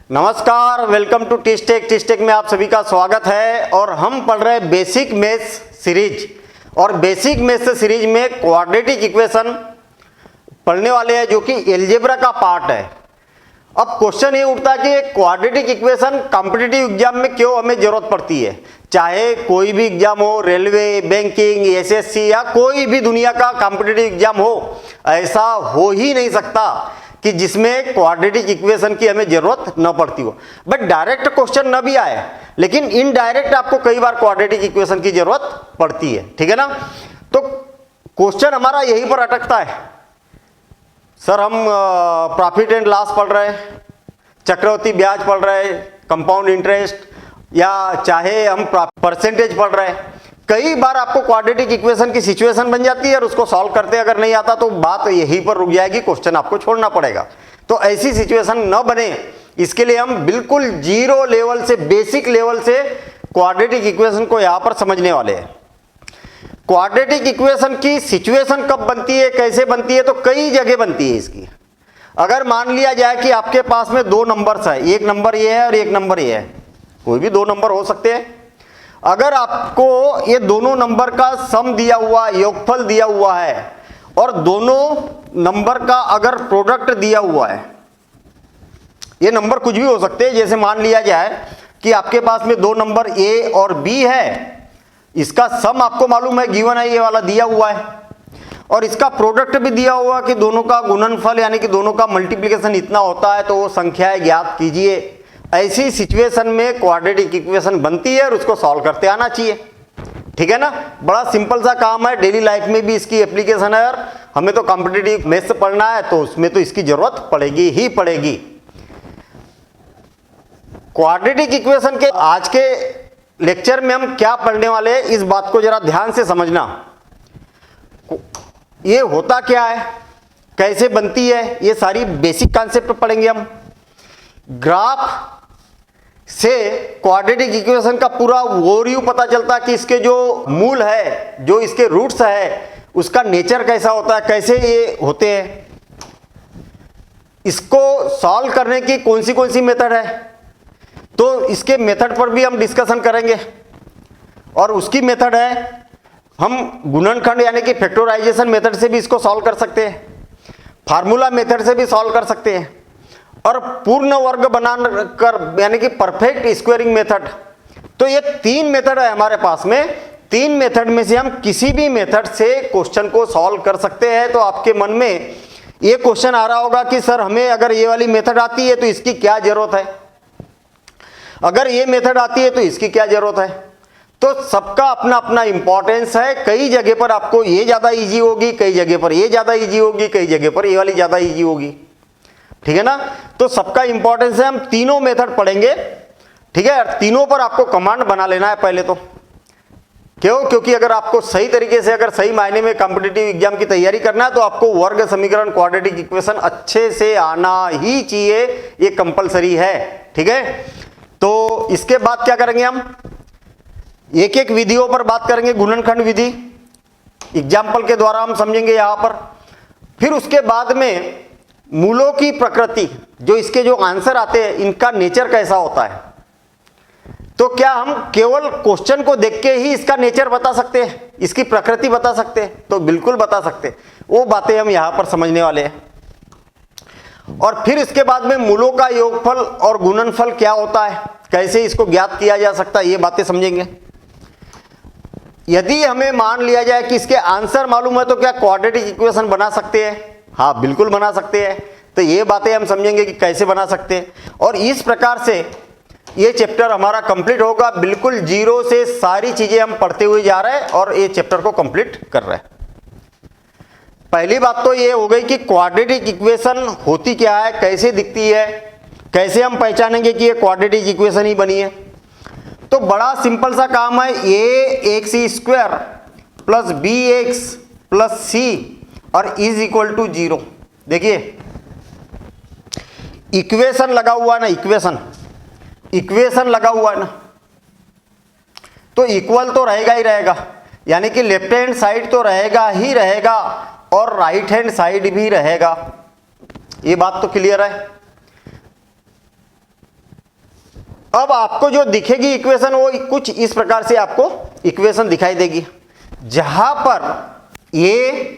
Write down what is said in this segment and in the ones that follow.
नमस्कार, welcome to टीस्टेक में आप सभी का स्वागत है। और हम पढ़ रहे हैं बेसिक मैथ्स सीरीज, और बेसिक मैथ्स सीरीज में क्वाड्रेटिक इक्वेशन पढ़ने वाले हैं जो कि एलजेब्रा का पार्ट है। अब क्वेश्चन ये उठता है कि क्वाड्रेटिक इक्वेशन कॉम्पिटिटिव एग्जाम में क्यों हमें जरूरत पड़ती है। चाहे कोई भी एग्जाम हो, रेलवे, बैंकिंग, एसएससी या कोई भी दुनिया का कॉम्पिटिटिव एग्जाम हो, ऐसा हो ही नहीं सकता कि जिसमें क्वाड्रेटिक इक्वेशन की हमें जरूरत न पड़ती हो। बट डायरेक्ट क्वेश्चन न भी आए, लेकिन इनडायरेक्ट आपको कई बार क्वाड्रेटिक इक्वेशन की जरूरत पड़ती है, ठीक है ना। तो क्वेश्चन हमारा यहीं पर अटकता है, सर हम प्रॉफिट एंड लॉस पढ़ रहे हैं, चक्रवृद्धि ब्याज पढ़ रहे हैं, कंपाउंड इंटरेस्ट, या चाहे हम परसेंटेज पढ़ रहे हैं। कई बार आपको क्वाड्रेटिक इक्वेशन की सिचुएशन बन जाती है और उसको सॉल्व करते अगर नहीं आता तो बात यहीं पर रुक जाएगी, क्वेश्चन आपको छोड़ना पड़ेगा। तो ऐसी सिचुएशन न बने, इसके लिए हम बिल्कुल जीरो लेवल से, बेसिक लेवल से क्वाड्रेटिक इक्वेशन को यहां पर समझने वाले हैं। क्वाड्रेटिक इक्वेशन की सिचुएशन कब बनती है, कैसे बनती है, तो कई जगह बनती है इसकी। अगर मान लिया जाए कि आपके पास में दो नंबर्स है, एक नंबर ये है और एक नंबर ये है, कोई भी दो नंबर हो सकते हैं। अगर आपको ये दोनों नंबर का सम दिया हुआ, योगफल दिया हुआ है, और दोनों नंबर का अगर प्रोडक्ट दिया हुआ है, ये नंबर कुछ भी हो सकते हैं। जैसे मान लिया जाए कि आपके पास में दो नंबर ए और बी है, इसका सम आपको मालूम है, गिवन है, ये वाला दिया हुआ है, और इसका प्रोडक्ट भी दिया हुआ कि दोनों का गुणनफल यानी कि दोनों का मल्टीप्लिकेशन इतना होता है, तो वो संख्याएं ज्ञात कीजिए। ऐसी सिचुएशन में क्वाड्रेटिक इक्वेशन बनती है और उसको सॉल्व करते आना चाहिए, ठीक है ना। बड़ा सिंपल सा काम है, डेली लाइफ में भी इसकी एप्लीकेशन है, और हमें तो कॉम्पिटिटिव मैथ्स पढ़ना है तो उसमें तो इसकी जरूरत पड़ेगी ही पड़ेगी। क्वाड्रेटिक इक्वेशन के आज के लेक्चर में हम क्या पढ़ने वाले हैं, इस बात को जरा ध्यान से समझना। ये होता क्या है, कैसे बनती है, ये सारी बेसिक कॉन्सेप्ट पढ़ेंगे हम। ग्राफ से क्वाड्रेटिक इक्वेशन का पूरा ओवरव्यू पता चलता है कि इसके जो मूल है, जो इसके रूट्स है, उसका नेचर कैसा होता है, कैसे ये होते हैं, इसको सॉल्व करने की कौन सी मेथड है, तो इसके मेथड पर भी हम डिस्कशन करेंगे। और उसकी मेथड है, हम गुणनखंड यानी कि फैक्टराइजेशन मेथड से भी इसको सॉल्व कर सकते हैं, फार्मूला मेथड से भी सॉल्व कर सकते हैं, और पूर्ण वर्ग बनाकर यानी कि परफेक्ट स्क्वायरिंग मेथड। तो ये तीन मेथड है हमारे पास में। तीन मेथड में से हम किसी भी मेथड से क्वेश्चन को सॉल्व कर सकते हैं। तो आपके मन में ये क्वेश्चन आ रहा होगा कि सर हमें अगर ये वाली मेथड आती है तो इसकी क्या जरूरत है, अगर ये मेथड आती है तो इसकी क्या जरूरत है। तो सबका अपना अपना इंपॉर्टेंस है। कई जगह पर आपको ये ज्यादा इजी होगी, कई जगह पर ये ज्यादा इजी होगी, कई जगह पर ये वाली ज्यादा इजी होगी, ठीक है ना। तो सबका इंपॉर्टेंस है, हम तीनों मेथड पढ़ेंगे, ठीक है। तीनों पर आपको कमांड बना लेना है पहले तो। क्यों? क्योंकि अगर आपको सही तरीके से, अगर सही मायने में कॉम्पिटिटिव एग्जाम की तैयारी करना है तो आपको वर्ग समीकरण, क्वाड्रेटिक इक्वेशन अच्छे से आना ही चाहिए, ये कंपलसरी है, ठीक है। तो इसके बाद क्या करेंगे, हम एक एक विधियों पर बात करेंगे। गुणनखंड विधि एग्जाम्पल के द्वारा हम समझेंगे यहां पर। फिर उसके बाद में मूलों की प्रकृति, जो इसके जो आंसर आते हैं इनका नेचर कैसा होता है। तो क्या हम केवल क्वेश्चन को देख के ही इसका नेचर बता सकते हैं, इसकी प्रकृति बता सकते हैं? तो बिल्कुल बता सकते हैं। वो बातें हम यहां पर समझने वाले हैं। और फिर इसके बाद में मूलों का योगफल और गुणनफल क्या होता है, कैसे इसको ज्ञात किया जा सकता है, ये बातें समझेंगे। यदि हमें मान लिया जाए कि इसके आंसर मालूम है तो क्या क्वाड्रेटिक इक्वेशन बना सकते हैं? हाँ, बिल्कुल बना सकते हैं। तो ये बातें हम समझेंगे कि कैसे बना सकते हैं। और इस प्रकार से ये चैप्टर हमारा कंप्लीट होगा। बिल्कुल जीरो से सारी चीजें हम पढ़ते हुए जा रहे हैं और ये चैप्टर को कंप्लीट कर रहे हैं। पहली बात तो ये हो गई कि क्वाड्रेटिक इक्वेशन होती क्या है, कैसे दिखती है, कैसे हम पहचानेंगे कि ये क्वाड्रेटिक इक्वेशन ही बनी है। तो बड़ा सिंपल सा काम है, ax² plus bx plus c और इज इक्वल टू 0। देखिए इक्वेशन लगा हुआ है ना, इक्वेशन लगा हुआ है ना, तो इक्वल तो रहेगा ही रहेगा, यानी कि लेफ्ट हैंड साइड तो रहेगा ही रहेगा और राइट हैंड साइड भी रहेगा। ये बात तो क्लियर है। अब आपको जो दिखेगी इक्वेशन वो कुछ इस प्रकार से आपको इक्वेशन दिखाई देगी, जहां पर ए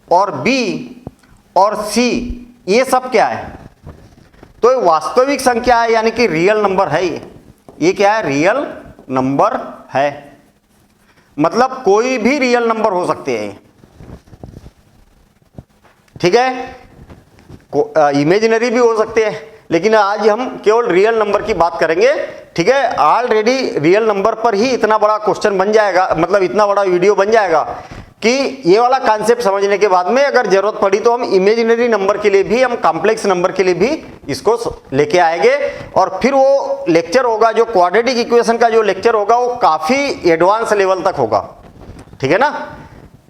और बी और सी ये सब क्या है, तो ये वास्तविक संख्या है, यानी कि रियल नंबर है। ये क्या है, रियल नंबर है। मतलब कोई भी रियल नंबर हो सकते हैं, ठीक है, इमेजिनरी भी हो सकते हैं, लेकिन आज हम केवल रियल नंबर की बात करेंगे, ठीक है। ऑलरेडी रियल नंबर पर ही इतना बड़ा क्वेश्चन बन जाएगा, मतलब इतना बड़ा वीडियो बन जाएगा कि ये वाला कॉन्सेप्ट समझने के बाद में अगर जरूरत पड़ी तो हम इमेजिनरी नंबर के लिए भी, हम कॉम्प्लेक्स नंबर के लिए भी इसको लेके आएंगे। और फिर वो लेक्चर होगा, जो क्वाड्रेटिक इक्वेशन का जो लेक्चर होगा वो काफी एडवांस लेवल तक होगा, ठीक है ना।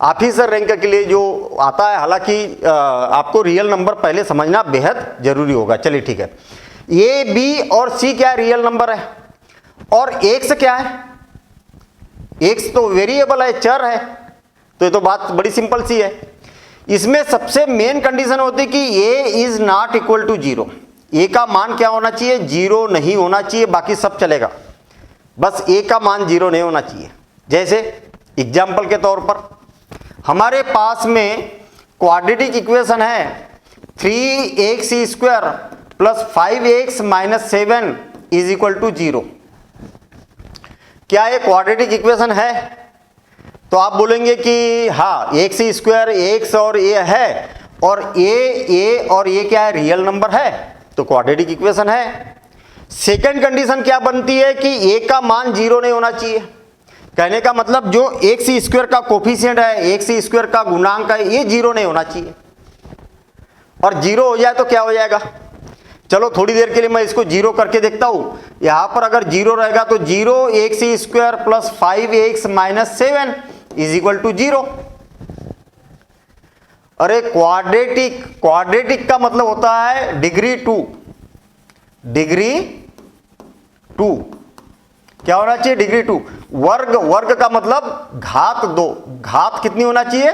ऑफिसर रैंक के लिए जो आता है, हालांकि आपको रियल नंबर पहले समझना बेहद जरूरी होगा। चलिए ठीक है, ए बी और सी क्या है, रियल नंबर है। और एक्स क्या है, एक्स तो वेरिएबल है, चर है, तो ये तो बात बड़ी सिंपल सी है। इसमें सबसे मेन कंडीशन होती है कि A is not equal to zero. A का मान क्या होना चाहिए, जीरो नहीं होना चाहिए, बाकी सब चलेगा, बस ए का मान जीरो नहीं होना चाहिए। जैसे एग्जाम्पल के तौर पर हमारे पास में क्वाड्रेटिक इक्वेशन है 3x² plus 5x minus 7 is equal to 0। क्या ये क्वाड्रेटिक इक्वेशन है? तो आप बोलेंगे कि हाँ, x² x और a है, और a और a क्या है, रियल नंबर है, तो क्वाड्रेटिक इक्वेशन है। सेकंड कंडीशन क्या बनती है कि a का मान जीरो नहीं होना चाहिए। कहने का मतलब जो x² का कोफिशिएंट है, x² का गुणांक है, ये जीरो नहीं होना चाहिए। और जीरो हो जाए तो क्या हो जाएगा, चलो थोड़ी देर के लिए मैं इसको जीरो करके देखता हूं। यहां पर अगर जीरो रहेगा तो 0x² plus 5x minus 7 is equal to 0। अरे क्वाड्रेटिक का मतलब होता है डिग्री 2। क्या होना चाहिए, डिग्री 2। वर्ग का मतलब घात 2। घात कितनी होना चाहिए,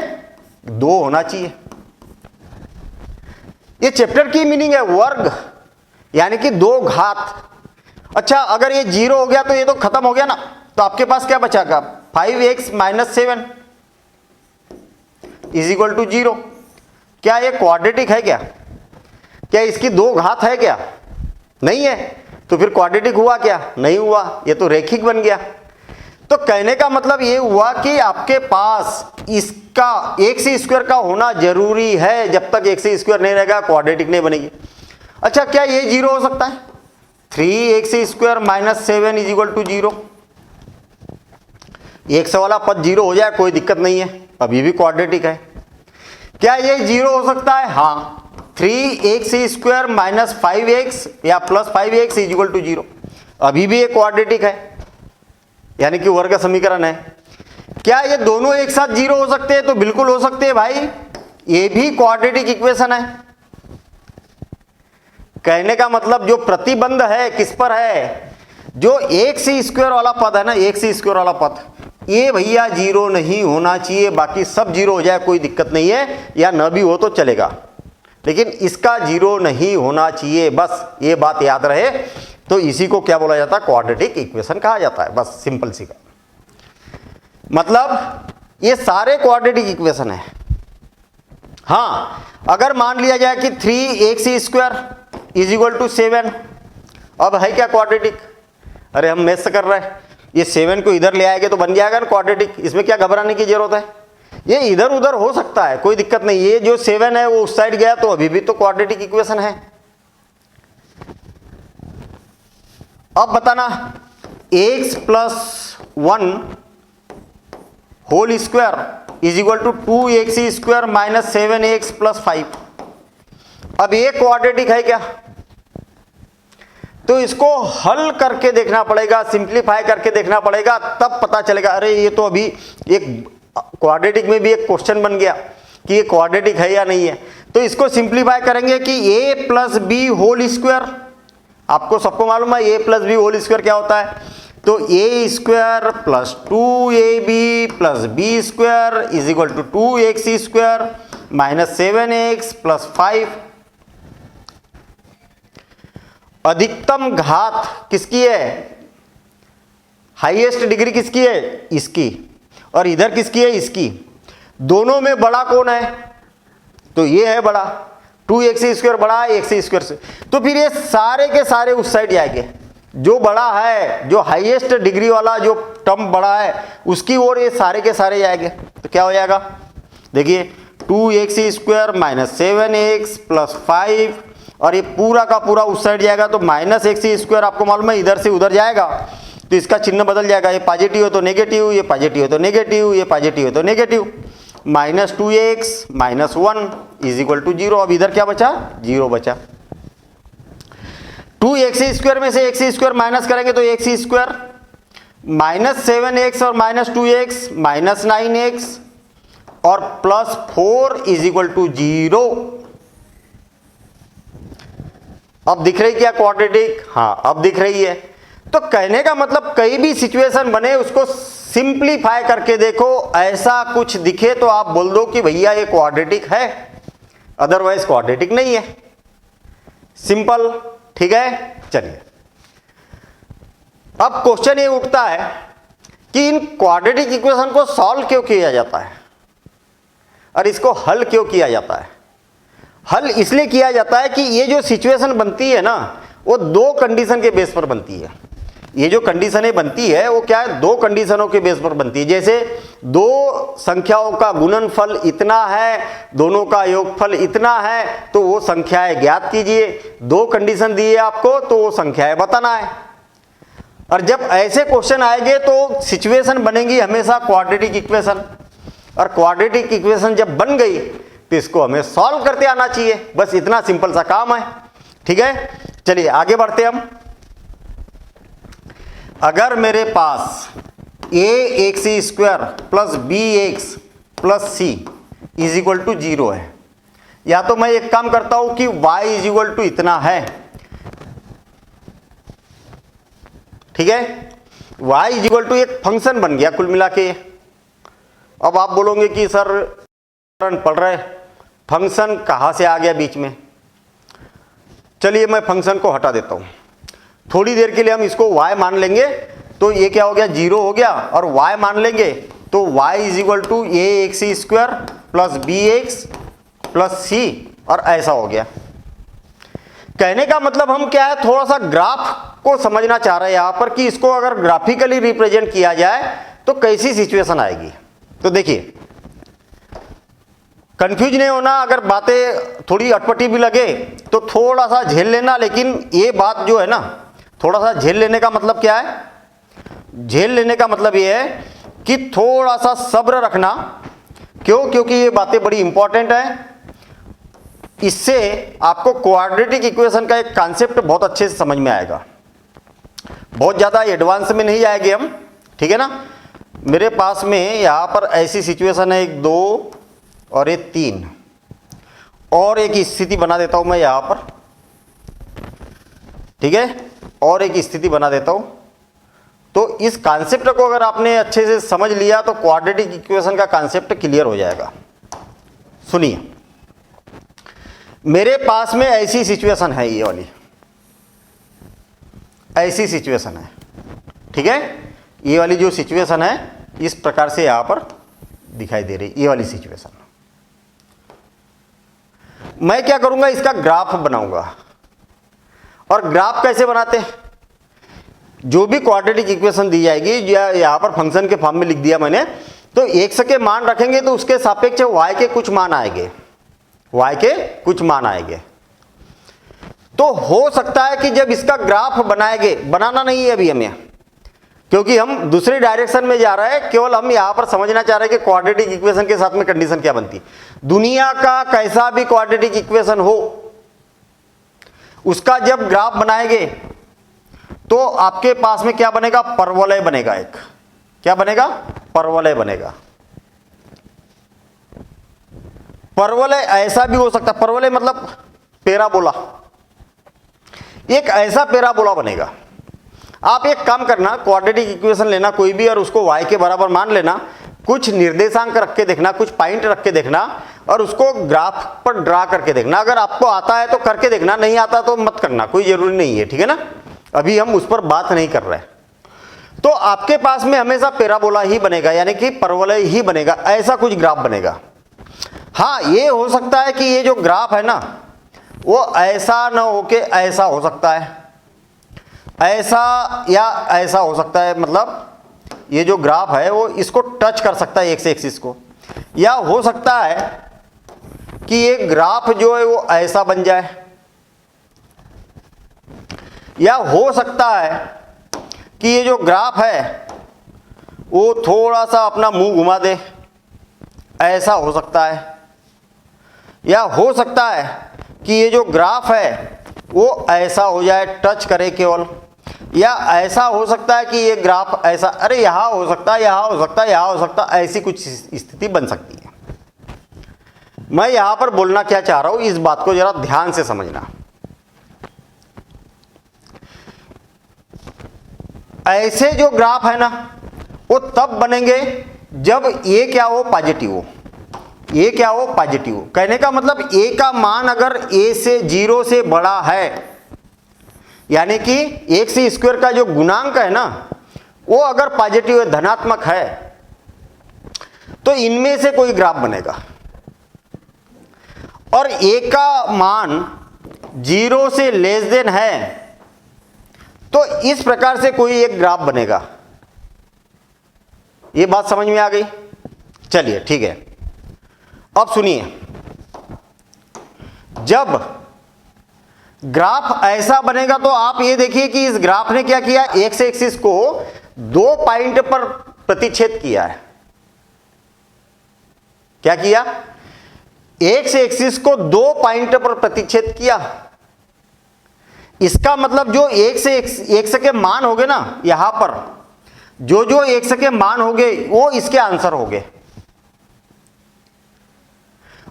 2 होना चाहिए। ये चैप्टर की मीनिंग है, वर्ग यानी कि 2 घात। अच्छा, अगर ये 0 हो गया तो ये तो खत्म हो गया ना, तो आपके पास क्या बचागा, 5x minus 7 is equal to 0। क्या ये क्वाड्रेटिक है क्या इसकी 2 घात है क्या, नहीं है, तो फिर क्वाड्रेटिक हुआ क्या, नहीं हुआ, ये तो रेखिक बन गया। तो कहने का मतलब ये हुआ कि आपके पास इसका x² का होना जरूरी है। जब तक x² नहीं रहेगा क्वाड्रेटिक नहीं बनेगी। अच्छा, क्या ये 0 हो सकता है, 3x² minus 7 is equal to 0। x वाला पद 0 हो जाए कोई दिक्कत नहीं है, अभी भी क्वाड्रेटिक है। क्या ये 0 हो सकता है, हाँ, 3x² माइनस 5x या plus 5x is equal to 0, अभी भी ये क्वाड्रेटिक है, यानी कि वर्ग समीकरण है। क्या ये दोनों एक साथ 0 हो सकते हैं, तो बिल्कुल हो सकते हैं भाई, ये भी क्वाड्रेटिक इक्वेशन है। कहने का मतलब जो प्रतिबंध है किस पर है, जो x² वाला पद है ना, x² वाला पद, ये भैया 0 नहीं होना चाहिए, बाकी सब 0 हो जाए कोई दिक्कत नहीं है, या न भी हो तो चलेगा, लेकिन इसका 0 नहीं होना चाहिए, बस ये बात याद रहे। तो इसी को क्या बोला जाता है, क्वाड्रेटिक इक्वेशन कहा जाता है, बस सिंपल सी का मतलब ये सारे क्वाड्रेटिक इक्वेशन है। हाँ, अगर मान लिया जाए कि 3x² इज इक्वल टू 7, अब है क्या क्वाड्रेटिक, अरे हम मैथ्स कर रहे हैं, ये 7 को इधर ले आएंगे तो बन जाएगा ना क्वाड्रेटिक, इसमें क्या घबराने की जरूरत है, ये इधर उधर हो सकता है, कोई दिक्कत नहीं। ये जो 7 है वो उस साइड गया तो अभी भी तो क्वाड्रेटिक इक्वेशन है। अब बताना, x plus 1 whole square is equal to 2x² minus 7x plus 5। अब ये क्वाड्रेटिक है क्या, तो इसको हल करके देखना पड़ेगा, सिंप्लीफाई करके देखना पड़ेगा, तब पता चलेगा। अरे ये तो अभी एक क्वाड्रेटिक में भी एक क्वेश्चन बन गया कि ये क्वाड्रेटिक है या नहीं है। तो इसको सिंप्लीफाई करेंगे कि a plus B whole square, आपको सबको मालूम है a plus B whole square क्या होता है, तो a² plus 2ab plus b² is equal to 2x² minus 7x plus 5। अधिकतम घात किसकी है, हाईएस्ट डिग्री किसकी है, इसकी, और इधर किसकी है, इसकी। दोनों में बड़ा कौन है, तो ये है बड़ा, 2x² बड़ा है x² से, तो फिर ये सारे के सारे उस साइड जाएंगे। जो बड़ा है, जो हाईएस्ट डिग्री वाला जो टर्म बड़ा है उसकी ओर ये सारे के सारे जाएंगे। तो क्या हो जाएगा, देखिए 2x² माइनस 7x प्लस 5, और ये पूरा का पूरा उस साइड जाएगा, तो माइनस x² आपको मालूम है इधर से उधर जाएगा, तो इसका चिन्ह बदल जाएगा, ये पॉजिटिव हो तो नेगेटिव, ये पॉजिटिव हो तो नेगेटिव, ये पॉजिटिव हो तो negative. Minus 2x minus 1 is equal to 0। अब इधर क्या बचा, 0 बचा। 2x² में से x² माइनस करेंगे तो x², माइनस 7x और माइनस 2x माइनस 9x और प्लस 4 इज इक्वल टू 0। अब दिख रही क्या क्वाड्रेटिक, हाँ अब दिख रही है। तो कहने का मतलब कहीं भी सिचुएशन बने उसको सिंप्लीफाई करके देखो, ऐसा कुछ दिखे तो आप बोल दो कि भैया ये क्वाड्रेटिक है, अदरवाइज क्वाड्रेटिक नहीं है। सिंपल, ठीक है। चलिए अब क्वेश्चन ये उठता है कि इन क्वाड्रेटिक इक्वेशन को सॉल्व क्यों किया जाता है और इसको हल क्यों किया जाता है। हल इसलिए किया जाता है कि ये जो सिचुएशन बनती है ना, वो दो कंडीशन के बेस पर बनती है। ये जो कंडीशनें बनती है वो क्या है, दो कंडीशनों के बेस पर बनती है। जैसे दो संख्याओं का गुणनफल इतना है, दोनों का योगफल इतना है, तो वो संख्याएं ज्ञात कीजिए। दो कंडीशन दी है आपको तो वो संख्याएं बताना है। और जब ऐसे क्वेश्चन आएंगे तो सिचुएशन बनेगी हमेशा क्वाड्रेटिक इक्वेशन, और क्वाड्रेटिक इक्वेशन जब बन गई तो इसको हमें सॉल्व करते आना चाहिए। बस इतना सिंपल सा काम है, ठीक है। चलिए आगे बढ़ते हम। अगर मेरे पास ax² plus bx plus c is equal to 0 है, या तो मैं एक काम करता हूं कि y इज इक्वल टू इतना है, ठीक है। y इज इक्वल टू एक फंक्शन बन गया कुल मिला के। अब आप बोलोगे कि सर पढ़ रहे फंक्शन कहां से आ गया बीच में। चलिए मैं फंक्शन को हटा देता हूं, थोड़ी देर के लिए हम इसको y मान लेंगे, तो ये क्या हो गया, 0 हो गया। और y मान लेंगे तो y is equal to ax² plus bx plus c, और ऐसा हो गया। कहने का मतलब हम क्या है, थोड़ा सा ग्राफ को समझना चाह रहे हैं यहां पर कि इसको अगर ग्राफिकली रिप्रेजेंट किया जाए तो कैसी सिचुएशन आएगी। तो देखिए कंफ्यूज नहीं होना, अगर बातें थोड़ी अटपटी भी लगे तो थोड़ा सा झेल लेना, लेकिन ये बात जो है ना, थोड़ा सा झेल लेने का मतलब क्या है, झेल लेने का मतलब ये है कि थोड़ा सा सब्र रखना। क्यों, क्योंकि ये बातें बड़ी इंपॉर्टेंट है। इससे आपको क्वाड्रेटिक इक्वेशन का एक कॉन्सेप्ट बहुत अच्छे से समझ में आएगा। बहुत ज़्यादा एडवांस में नहीं जाएंगे हम, ठीक है ना। मेरे पास में यहाँ पर ऐसी सिचुएशन है, 1 2 और ये 3, और एक स्थिति बना देता हूं मैं यहां पर, ठीक है, और एक स्थिति बना देता हूं। तो इस कॉन्सेप्ट को अगर आपने अच्छे से समझ लिया तो क्वाड्रेटिक इक्वेशन का कॉन्सेप्ट क्लियर हो जाएगा। सुनिए, मेरे पास में ऐसी सिचुएशन है, ये वाली ऐसी सिचुएशन है, ठीक है। ये वाली जो सिचुएशन है इस प्रकार से यहां पर दिखाई दे रही, ये वाली सिचुएशन। मैं क्या करूंगा, इसका ग्राफ बनाऊंगा। और ग्राफ कैसे बनाते हैं, जो भी क्वाड्रेटिक इक्वेशन दी जाएगी, यहां पर फंक्शन के फॉर्म में लिख दिया मैंने, तो x के मान रखेंगे तो उसके सापेक्ष y के कुछ मान आएंगे, y के कुछ मान आएंगे। तो हो सकता है कि जब इसका ग्राफ बनाएंगे, बनाना नहीं है अभी हमें, क्योंकि हम दूसरी डायरेक्शन में जा रहे हैं, केवल हम यहां पर समझना चाह रहे हैं कि क्वाड्रेटिक इक्वेशन के साथ में कंडीशन क्या बनती है। दुनिया का कैसा भी क्वाड्रेटिक इक्वेशन हो, उसका जब ग्राफ बनाएंगे तो आपके पास में क्या बनेगा, परवलय बनेगा। एक क्या बनेगा, परवलय बनेगा। परवलय ऐसा भी हो सकता है, परवलय मतलब पैराबोला, एक ऐसा पैराबोला बनेगा। आप एक काम करना, क्वाड्रेटिक इक्वेशन लेना कोई भी और उसको y के बराबर मान लेना, कुछ निर्देशांक रख के देखना, कुछ पॉइंट रख के देखना और उसको ग्राफ पर ड्रा करके देखना। अगर आपको आता है तो करके देखना, नहीं आता तो मत करना, कोई जरूरी नहीं है, ठीक है ना। अभी हम उस पर बात नहीं कर रहे। तो आपके पास में हमेशा पैराबोला ही बनेगा, यानी कि परवलय ही बनेगा, ऐसा कुछ ग्राफ बनेगा। हाँ, ये हो सकता है कि ये जो ग्राफ है ना वो ऐसा ना होके ऐसा हो सकता है, ऐसा या ऐसा हो सकता है, मतलब ये जो ग्राफ है वो इसको टच कर सकता है एक्स एक्सिस को, या हो सकता है कि ये ग्राफ जो है वो ऐसा बन जाए, या हो सकता है कि ये जो ग्राफ है वो थोड़ा सा अपना मुंह घुमा दे, ऐसा हो सकता है, या हो सकता है कि ये जो ग्राफ है वो ऐसा हो जाए, टच करे केवल, या ऐसा हो सकता है कि ये ग्राफ ऐसा, अरे यहां हो सकता है, यहां हो सकता है, यहां हो सकता है, ऐसी कुछ स्थिति बन सकती है। मैं यहां पर बोलना क्या चाह रहा हूं, इस बात को जरा ध्यान से समझना। ऐसे जो ग्राफ है ना वो तब बनेंगे जब ये क्या हो, पॉजिटिव हो, ये क्या हो, पॉजिटिव हो। कहने का मतलब ए का मान अगर ए से 0 से बड़ा है, यानी कि एक्स स्क्वायर का जो गुणांक है ना वो अगर पॉजिटिव है, धनात्मक है, तो इनमें से कोई ग्राफ बनेगा। और ए का मान 0 से लेस देन है तो इस प्रकार से कोई एक ग्राफ बनेगा। ये बात समझ में आ गई? चलिए ठीक है। अब सुनिए, जब ग्राफ ऐसा बनेगा तो आप ये देखिए कि इस ग्राफ ने क्या किया, एक्स एक्सिस को 2 पॉइंट पर प्रतिच्छेद किया है। क्या किया? एक्स एक्सिस को 2 पॉइंट पर प्रतिच्छेद किया। इसका मतलब जो एक्स के मान होंगे ना, यहां पर जो एक्स के मान होंगे वो इसके आंसर होंगे,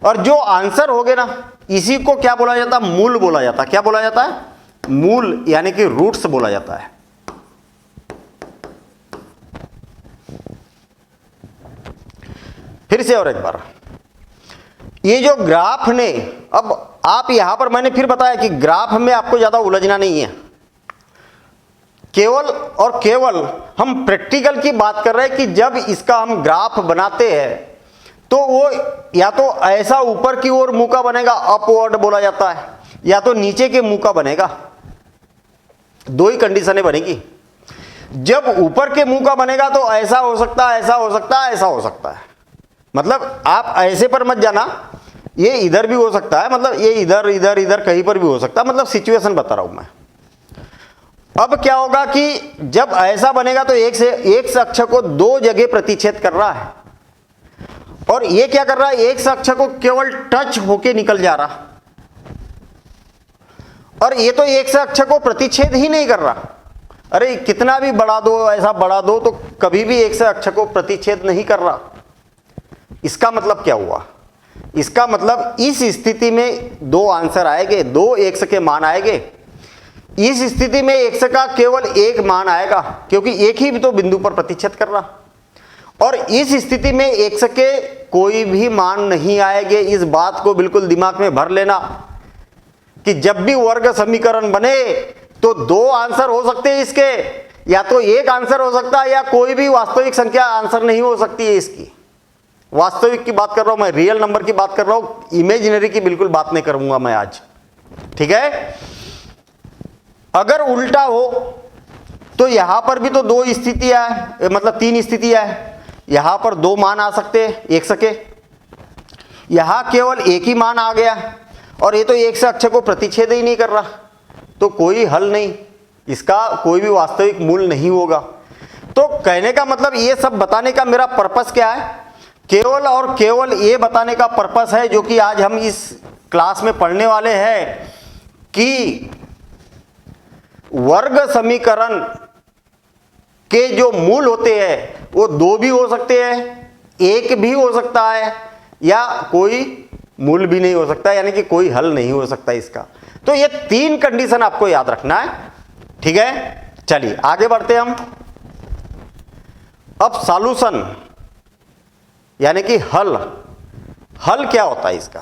और जो आंसर होंगे ना इसी को क्या बोला जाता है, मूल बोला जाता है। क्या बोला जाता है? मूल, यानी कि रूट्स बोला जाता है। फिर से और एक बार, ये जो ग्राफ ने, अब आप यहां पर मैंने फिर बताया कि ग्राफ में आपको ज्यादा उलझना नहीं है, केवल और केवल हम प्रैक्टिकल की बात कर रहे हैं कि जब इसका हम ग्राफ बनाते हैं तो वो या तो ऐसा ऊपर की ओर मुंह का बनेगा, अपवर्ड बोला जाता है, या तो नीचे के मुंह का बनेगा। 2 ही कंडीशनें बनेगी। जब ऊपर के मुंह का बनेगा तो ऐसा हो सकता है, ऐसा हो सकता है, ऐसा हो सकता है। मतलब आप ऐसे पर मत जाना, ये इधर भी हो सकता है, मतलब ये इधर इधर इधर कहीं पर भी हो सकता है, मतलब सिचुएशन बता रहा हूं मैं। अब क्या होगा कि जब ऐसा बनेगा तो एक अक्ष को 2 जगह प्रतिच्छेद कर रहा है, और ये क्या कर रहा है, एक अक्ष को केवल टच होके निकल जा रहा, और ये तो एक अक्ष को प्रतिच्छेद ही नहीं कर रहा। अरे कितना भी बढ़ा दो, ऐसा बढ़ा दो, तो कभी भी एक अक्ष को प्रतिच्छेद नहीं कर रहा। इसका मतलब क्या हुआ? इसका मतलब इस स्थिति में 2 आंसर आएंगे, 2 एक्स के मान आएंगे। इस स्थिति में एक्स का केवल 1 मान आएगा, क्योंकि एक ही तो बिंदु पर प्रतिच्छेद कर रहा, और इस स्थिति में एक्स के कोई भी मान नहीं आएंगे। इस बात को बिल्कुल दिमाग में भर लेना कि जब भी वर्ग समीकरण बने तो 2 आंसर हो सकते हैं इसके, या तो 1 आंसर हो सकता है, या कोई भी वास्तविक संख्या आंसर नहीं हो सकती है इसकी। वास्तविक की बात कर रहा हूं मैं, रियल नंबर की बात कर रहा हूं, इमेजिनरी की बिल्कुल बात नहीं करूंगा मैं आज, ठीक है। अगर उल्टा हो तो यहां पर भी तो 2 स्थितियां है, मतलब 3 स्थितियां है। यहां पर 2 मान आ सकते हैं एक्स के, यहां केवल 1 ही मान आ गया, और ये तो एक्स अक्ष को प्रतिच्छेद ही नहीं कर रहा, तो कोई हल नहीं, इसका कोई भी वास्तविक मूल नहीं होगा। तो कहने का मतलब ये सब बताने का मेरा पर्पस क्या है? केवल और केवल ये बताने का पर्पस है, जो कि आज हम इस क्लास में पढ़ने वाले हैं, कि वर्ग समीकरण के जो मूल होते हैं वो 2 भी हो सकते हैं, 1 भी हो सकता है, या कोई मूल भी नहीं हो सकता, यानी कि कोई हल नहीं हो सकता इसका। तो ये 3 कंडीशन आपको याद रखना है, ठीक है। चलिए आगे बढ़ते हैं हम। अब सॉल्यूशन, यानी कि हल क्या होता है इसका।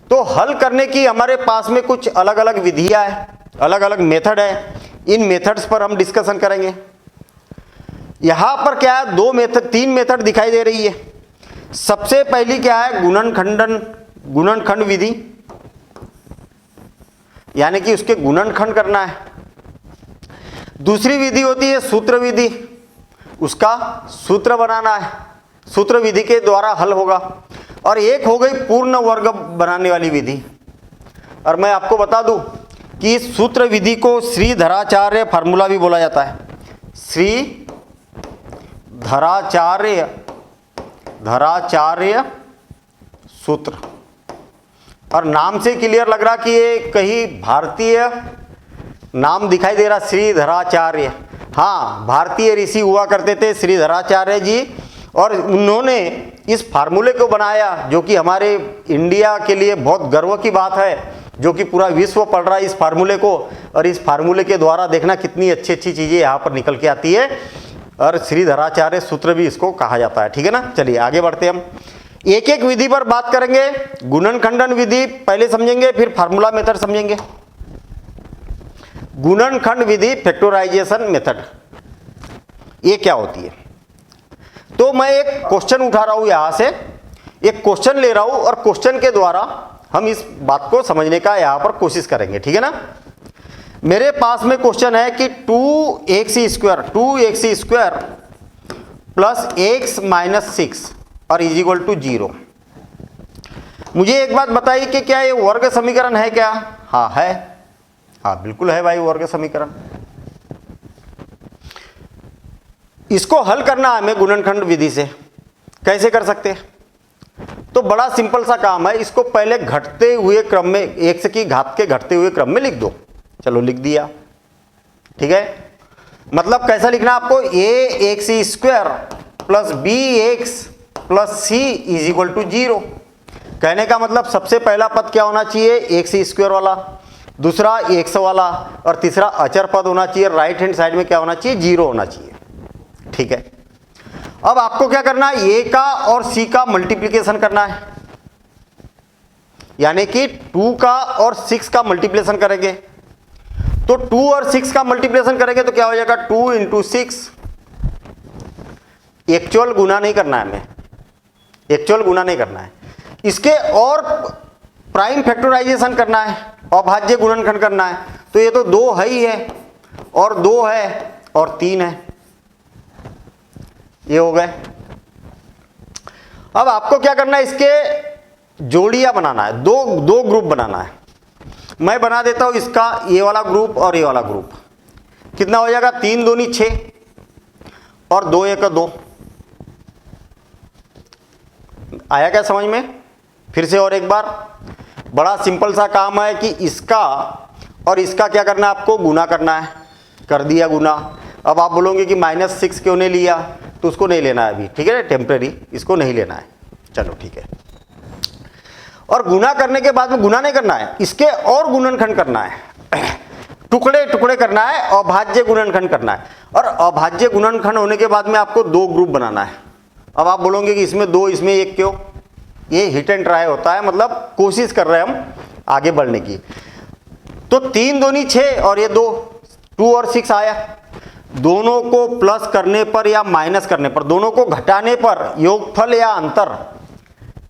तो हल करने की हमारे पास में कुछ अलग अलग विधियां हैं, अलग अलग मेथड है। इन मेथड्स पर हम डिस्कशन करेंगे। यहां पर क्या है, तीन मेथड दिखाई दे रही है। सबसे पहली क्या है, गुणनखंड विधि, यानी कि उसके गुणनखंड करना है। दूसरी विधि होती है सूत्र विधि, उसका सूत्र बनाना है, सूत्र विधि के द्वारा हल होगा। और एक हो गई पूर्ण वर्ग बनाने वाली विधि। और मैं आपको बता दूं कि इस सूत्र विधि को श्रीधराचार्य फार्मूला भी बोला जाता है, धराचार्य सूत्र। और नाम से क्लियर लग रहा कि ये कहीं भारतीय नाम दिखाई दे रहा, श्रीधराचार्य। हाँ, भारतीय ऋषि हुआ करते थे श्रीधराचार्य जी, और उन्होंने इस फार्मूले को बनाया, जो कि हमारे इंडिया के लिए बहुत गर्व की बात है, जो कि पूरा विश्व पढ़ रहा है इस फार्मूले को। और इस फार्मूले के द्वारा देखना कितनी अच्छी अच्छी चीज़ें यहाँ पर निकल के आती है। और श्रीधराचार्य सूत्र भी इसको कहा जाता है। ठीक है ना, चलिए आगे बढ़ते हैं। हम एक एक विधि पर बात करेंगे। गुणनखंडन विधि पहले समझेंगे, फिर फार्मूला मेथड समझेंगे। गुणनखंड विधि, फैक्टराइजेशन मेथड, ये क्या होती है। तो मैं एक क्वेश्चन उठा रहा हूं, यहां से एक क्वेश्चन ले रहा हूं, और क्वेश्चन के द्वारा हम इस बात को समझने का यहां पर कोशिश करेंगे। ठीक है ना। मेरे पास में क्वेश्चन है कि 2x² प्लस x माइनस 6 और इज इक्वल टू 0। मुझे एक बात बताइए कि क्या ये वर्ग समीकरण है क्या। हाँ है, हाँ बिल्कुल है भाई, वर्ग समीकरण। इसको हल करना है हमें गुणनखंड विधि से। कैसे कर सकते हैं, तो बड़ा सिंपल सा काम है। इसको पहले घटते हुए क्रम में, x की घात के घटते हुए क्रम में लिख दो। चलो लिख दिया, ठीक है। मतलब कैसा लिखना है आपको, ax² plus bx plus c is equal to 0। कहने का मतलब सबसे पहला पद क्या होना चाहिए, x² वाला, दूसरा x वाला, और तीसरा अचर पद होना चाहिए। राइट हैंड साइड में क्या होना चाहिए, 0 होना चाहिए। ठीक है। अब आपको क्या करना है, a का और c का मल्टीप्लिकेशन करना है, यानी कि 2 का और 6 का मल्टीप्लिकेशन करेंगे। तो 2 और 6 का मल्टीप्लिकेशन करेंगे तो क्या हो जाएगा, 2 इंटू 6। एक्चुअल गुना नहीं करना है हमें, एक्चुअल गुना नहीं करना है। इसके और प्राइम फैक्टराइजेशन करना है, अभाज्य गुणनखंड करना है। तो ये तो 2 है ही है, और 2 है, और 3 है, ये हो गए। अब आपको क्या करना है, इसके जोड़ियां बनाना है, दो ग्रुप बनाना है। मैं बना देता हूं इसका ये वाला ग्रुप और ये वाला ग्रुप। कितना हो जाएगा, 3 दूनी 6 और 2 1 2। आया क्या समझ में। फिर से और एक बार, बड़ा सिंपल सा काम है कि इसका और इसका क्या करना है, आपको गुना करना है। कर दिया गुना। अब आप बोलोगे कि -6 क्यों नहीं लिया, तो उसको नहीं लेना है अभी, ठीक है, टेम्परेरी, इसको नहीं लेना है। चलो ठीक है। और गुना करने के बाद में गुना नहीं करना है, इसके और गुणनखंड करना है, टुकड़े टुकड़े करना है, अभाज्य गुणनखंड करना है। और अभाज्य गुणनखंड होने के बाद में आपको 2 ग्रुप बनाना है। अब आप बोलोगे कि इसमें 2 इसमें 1 क्यों, ये हिट एंड ट्राई होता है, मतलब कोशिश कर रहे हैं हम आगे बढ़ने की। तो 3 दूनी 6 और ये 2 और 6 आया। दोनों को प्लस करने पर या माइनस करने पर, दोनों को घटाने पर योगफल या अंतर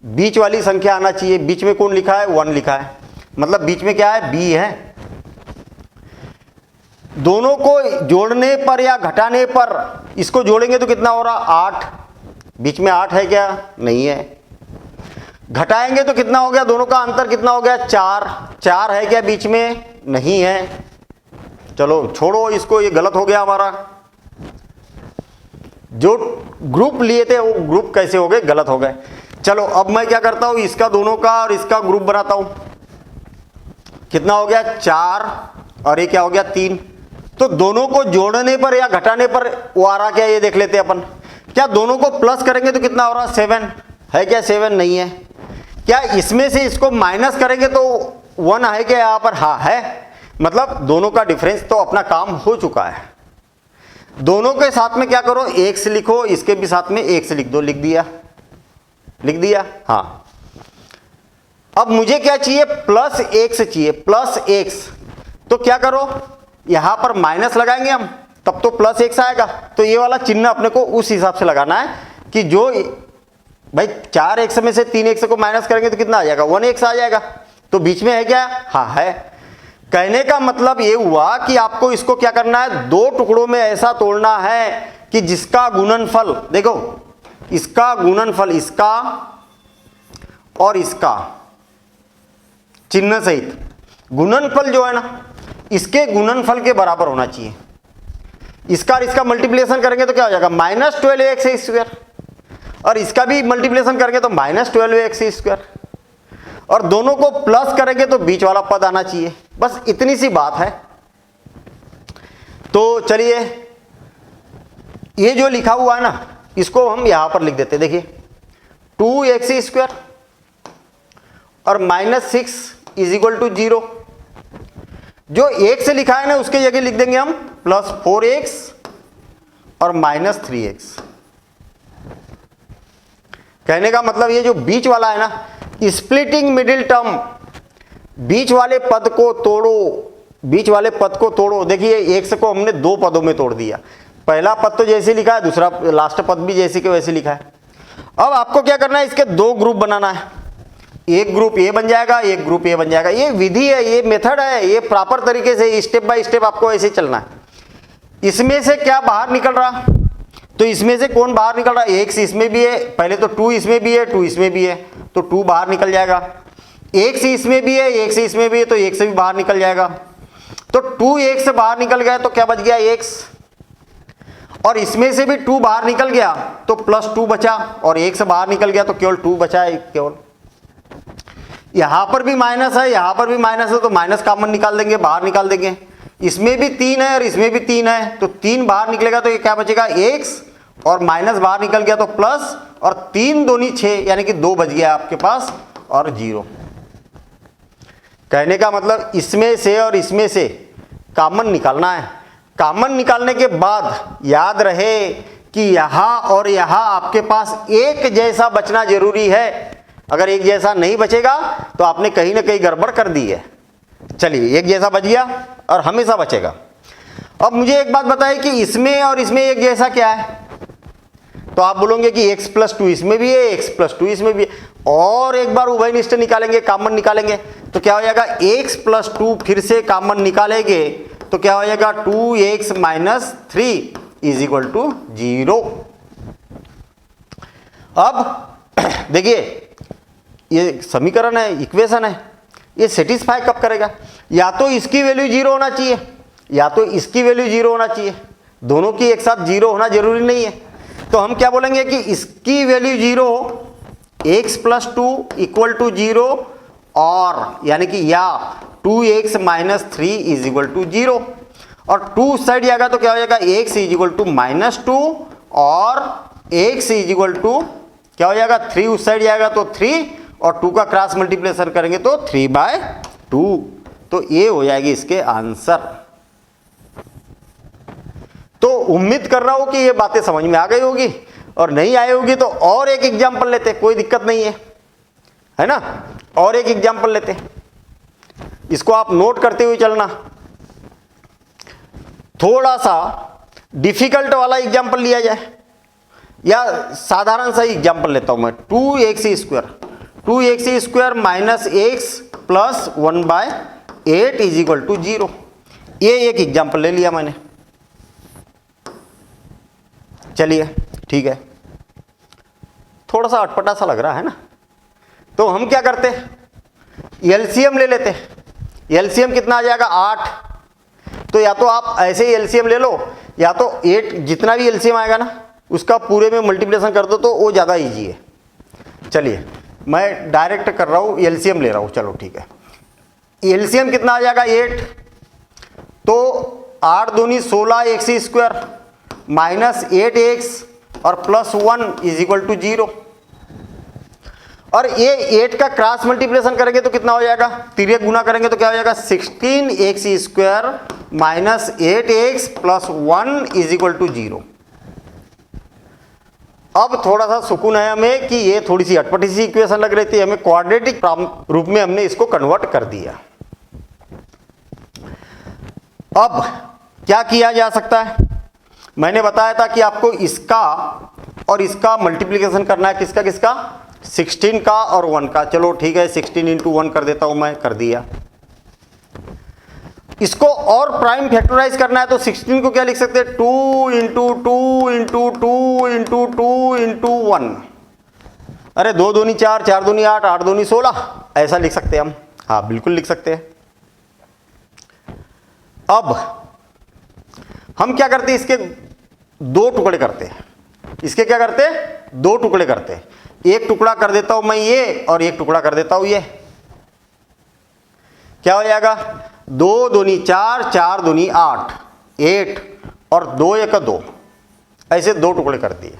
बीच वाली संख्या आना चाहिए। बीच में कौन लिखा है, 1 लिखा है, मतलब बीच में क्या है, b है। दोनों को जोड़ने पर या घटाने पर, इसको जोड़ेंगे तो कितना हो रहा, 8। बीच में 8 है क्या, नहीं है। घटाएंगे तो कितना हो गया, दोनों का अंतर कितना हो गया, 4 है क्या बीच में, नहीं है। चलो छोड़ो इसको, ये गलत हो गया हमारा। जो ग्रुप लिए थे वो ग्रुप कैसे हो गए, गलत हो गए। चलो अब मैं क्या करता हूं, इसका दोनों का और इसका ग्रुप बनाता हूं। कितना हो गया, 4 और ये क्या हो गया, 3। तो दोनों को जोड़ने पर या घटाने पर वो आ रहा क्या, ये देख लेते हैं अपन। क्या दोनों को प्लस करेंगे तो कितना हो रहा, 7 है क्या, 7 नहीं है। क्या इसमें से इसको माइनस करेंगे तो 1 है क्या यहां पर, हाँ है। मतलब दोनों का डिफरेंस तो अपना काम हो चुका है। दोनों के साथ में क्या करो, x लिखो, इसके भी साथ में x लिख दो, लिख दिया। लिख दिया। हाँ, अब मुझे क्या चाहिए, प्लस एक्स चाहिए, प्लस एक्स। तो क्या करो, यहां पर माइनस लगाएंगे हम, तब तो प्लस एक्स आएगा। तो ये वाला चिन्ह अपने को उस हिसाब से लगाना है कि जो भाई 4 एक्स में से 3 एक्स को माइनस करेंगे तो कितना आ जाएगा, 1 एक्स आ जाएगा। तो बीच में है क्या, हाँ है। कहने का मतलब ये हुआ कि आपको इसको क्या करना है, 2 टुकड़ों में ऐसा तोड़ना है कि जिसका गुणनफल, देखो इसका गुणनफल, इसका और इसका चिन्ह सहित गुणनफल जो है ना, इसके गुणनफल के बराबर होना चाहिए। इसका और इसका मल्टीप्लिकेशन करेंगे तो क्या हो जाएगा, -12x²। और इसका भी मल्टीप्लिकेशन करेंगे तो -12x²। और दोनों को प्लस करेंगे तो बीच वाला पद आना चाहिए। बस इतनी सी बात है। तो चलिए, ये जो लिखा हुआ है ना, इसको हम यहां पर लिख देते। देखिए 2x² और -6 = 0। जो 1 से लिखा है ना, उसके जगह लिख देंगे हम +4x और -3x। कहने का मतलब ये जो बीच वाला है ना, स्प्लिटिंग मिडिल टर्म, बीच वाले पद को तोड़ो, बीच वाले पद को तोड़ो। देखिए एक्स को हमने 2 पदों में तोड़ दिया। पहला पद तो जैसे लिखा है, दूसरा लास्ट पद भी जैसे के वैसे लिखा है। अब आपको क्या करना है, इसके 2 ग्रुप बनाना है। एक ग्रुप ए बन जाएगा, एक ग्रुप ए बन जाएगा। ये विधि है, ये मेथड है, ये प्रॉपर तरीके से स्टेप बाय स्टेप आपको ऐसे चलना है। इसमें से क्या बाहर निकल रहा, तो इसमें से कौन बाहर निकल रहा है, एक्स इसमें भी है, पहले तो 2 इसमें भी है, 2 इसमें भी है, तो 2 बाहर निकल जाएगा। एक्स इसमें भी है, एक्स इसमें भी है, तो एक्स भी बाहर निकल जाएगा। तो 2 एक्स बाहर निकल गया तो क्या बच गया, एक्स। और इसमें से भी 2 बाहर निकल गया तो +2 बचा, और एक्स बाहर निकल गया तो केवल 2 बचा है केवल। यहां पर भी माइनस है, यहां पर भी माइनस है, तो माइनस कॉमन निकाल देंगे, बाहर निकाल देंगे। इसमें भी 3 है और इसमें भी 3 है, तो 3 बाहर निकलेगा तो ये क्या बचेगा, एक्स, और माइनस बाहर निकल गया तो प्लस, और 3 दूनी 6, यानी कि 2 बच गया आपके पास, और 0। कहने का मतलब इसमें से और इसमें से कॉमन निकालना है। कॉमन निकालने के बाद याद रहे कि यहां और यहां आपके पास एक जैसा बचना जरूरी है। अगर एक जैसा नहीं बचेगा तो आपने कहीं ना कहीं गड़बड़ कर दी है। चलिए, एक जैसा बच गया और हमेशा बचेगा। अब मुझे एक बात बताइए कि इसमें और इसमें एक जैसा क्या है, तो आप बोलोगे कि x + 2 इसमें भी है, x + 2 इसमें भी है। और एक बार उभयनिष्ठ निकालेंगे, कॉमन निकालेंगे, तो क्या हो जाएगा, x + 2 फिर से कॉमन निकालेंगे तो क्या हो जाएगा, 2x - 3 = 0। अब देखिए, ये समीकरण है, इक्वेशन है, ये सेटिस्फाई कब करेगा, या तो इसकी वैल्यू 0 होना चाहिए, या तो इसकी वैल्यू 0 होना चाहिए। दोनों की एक साथ 0 होना जरूरी नहीं है। तो हम क्या बोलेंगे कि इसकी वैल्यू 0 हो, x + 2 = 0, और यानी कि या 2x - 3 = 0। और 2 साइड जाएगा तो क्या हो जाएगा, x = -2, और x क्या हो जाएगा, 3 उस साइड जाएगा तो 3, और 2 का क्रॉस मल्टीप्लिकेशन करेंगे तो 3/2। तो ये हो जाएगी इसके आंसर। तो उम्मीद कर रहा हूं कि ये बातें समझ में आ गई होगी, और नहीं आई होगी तो और एक एग्जांपल लेते, कोई दिक्कत नहीं है ना। और एक एग्जांपल लेते, इसको आप नोट करते हुए चलना। थोड़ा सा डिफिकल्ट वाला एग्जांपल लिया जाए, या साधारण सा एग्जांपल लेता हूं मैं। 2x² -x + 1/8 = 0। ये एक एग्जांपल ले लिया मैंने। चलिए ठीक है, थोड़ा सा अटपटा सा लग रहा है ना, तो हम क्या करते, एलसीएम ले लेते। एलसीएम कितना आ जाएगा, 8। तो या तो आप ऐसे ही एलसीएम ले लो, या तो 8 जितना भी एलसीएम आएगा ना उसका पूरे में मल्टीप्लिकेशन कर दो, तो वो ज़्यादा ईजी है। चलिए मैं डायरेक्ट कर रहा हूँ, एलसीएम ले रहा हूँ। चलो ठीक है, एलसीएम कितना आ जाएगा, 8। तो 8 दूनी 16 x² -8x और +1 = 0। और ये 8 का क्रॉस मल्टीप्लिकेशन करेंगे तो कितना हो जाएगा, तिर्यक गुना करेंगे तो क्या हो जाएगा, 16x² -8x + 1 = 0। अब थोड़ा सा सुकून है हमें कि ये थोड़ी सी अटपटी सी इक्वेशन लग रही थी, हमें क्वाड्रेटिक रूप में हमने इसको कन्वर्ट कर दिया। अब क्या किया जा सकता है, मैंने बताया था कि आपको इसका और इसका मल्टीप्लिकेशन करना है। किसका किसका? 16 का और 1 का। चलो ठीक है, 16 इंटू 1 कर देता हूं मैं, कर दिया। इसको और प्राइम फैक्टराइज करना है तो 16 को क्या लिख सकते हैं? 2 इंटू 2 इंटू 2 इंटू 2 इंटू 1। अरे 2 दूनी 4, 4 दूनी 8, 8 दूनी 16, ऐसा लिख सकते हैं हम। हाँ बिल्कुल लिख सकते हैं। अब हम क्या करते हैं, इसके 2 टुकड़े करते हैं। इसके क्या करते हैं? 2 टुकड़े करते हैं। एक टुकड़ा कर देता हूं मैं ये, और एक टुकड़ा कर देता हूं ये। क्या हो जाएगा? 2 दूनी 4, 4 दूनी 8, 8 और 2 एक 2, ऐसे 2 टुकड़े कर दिए।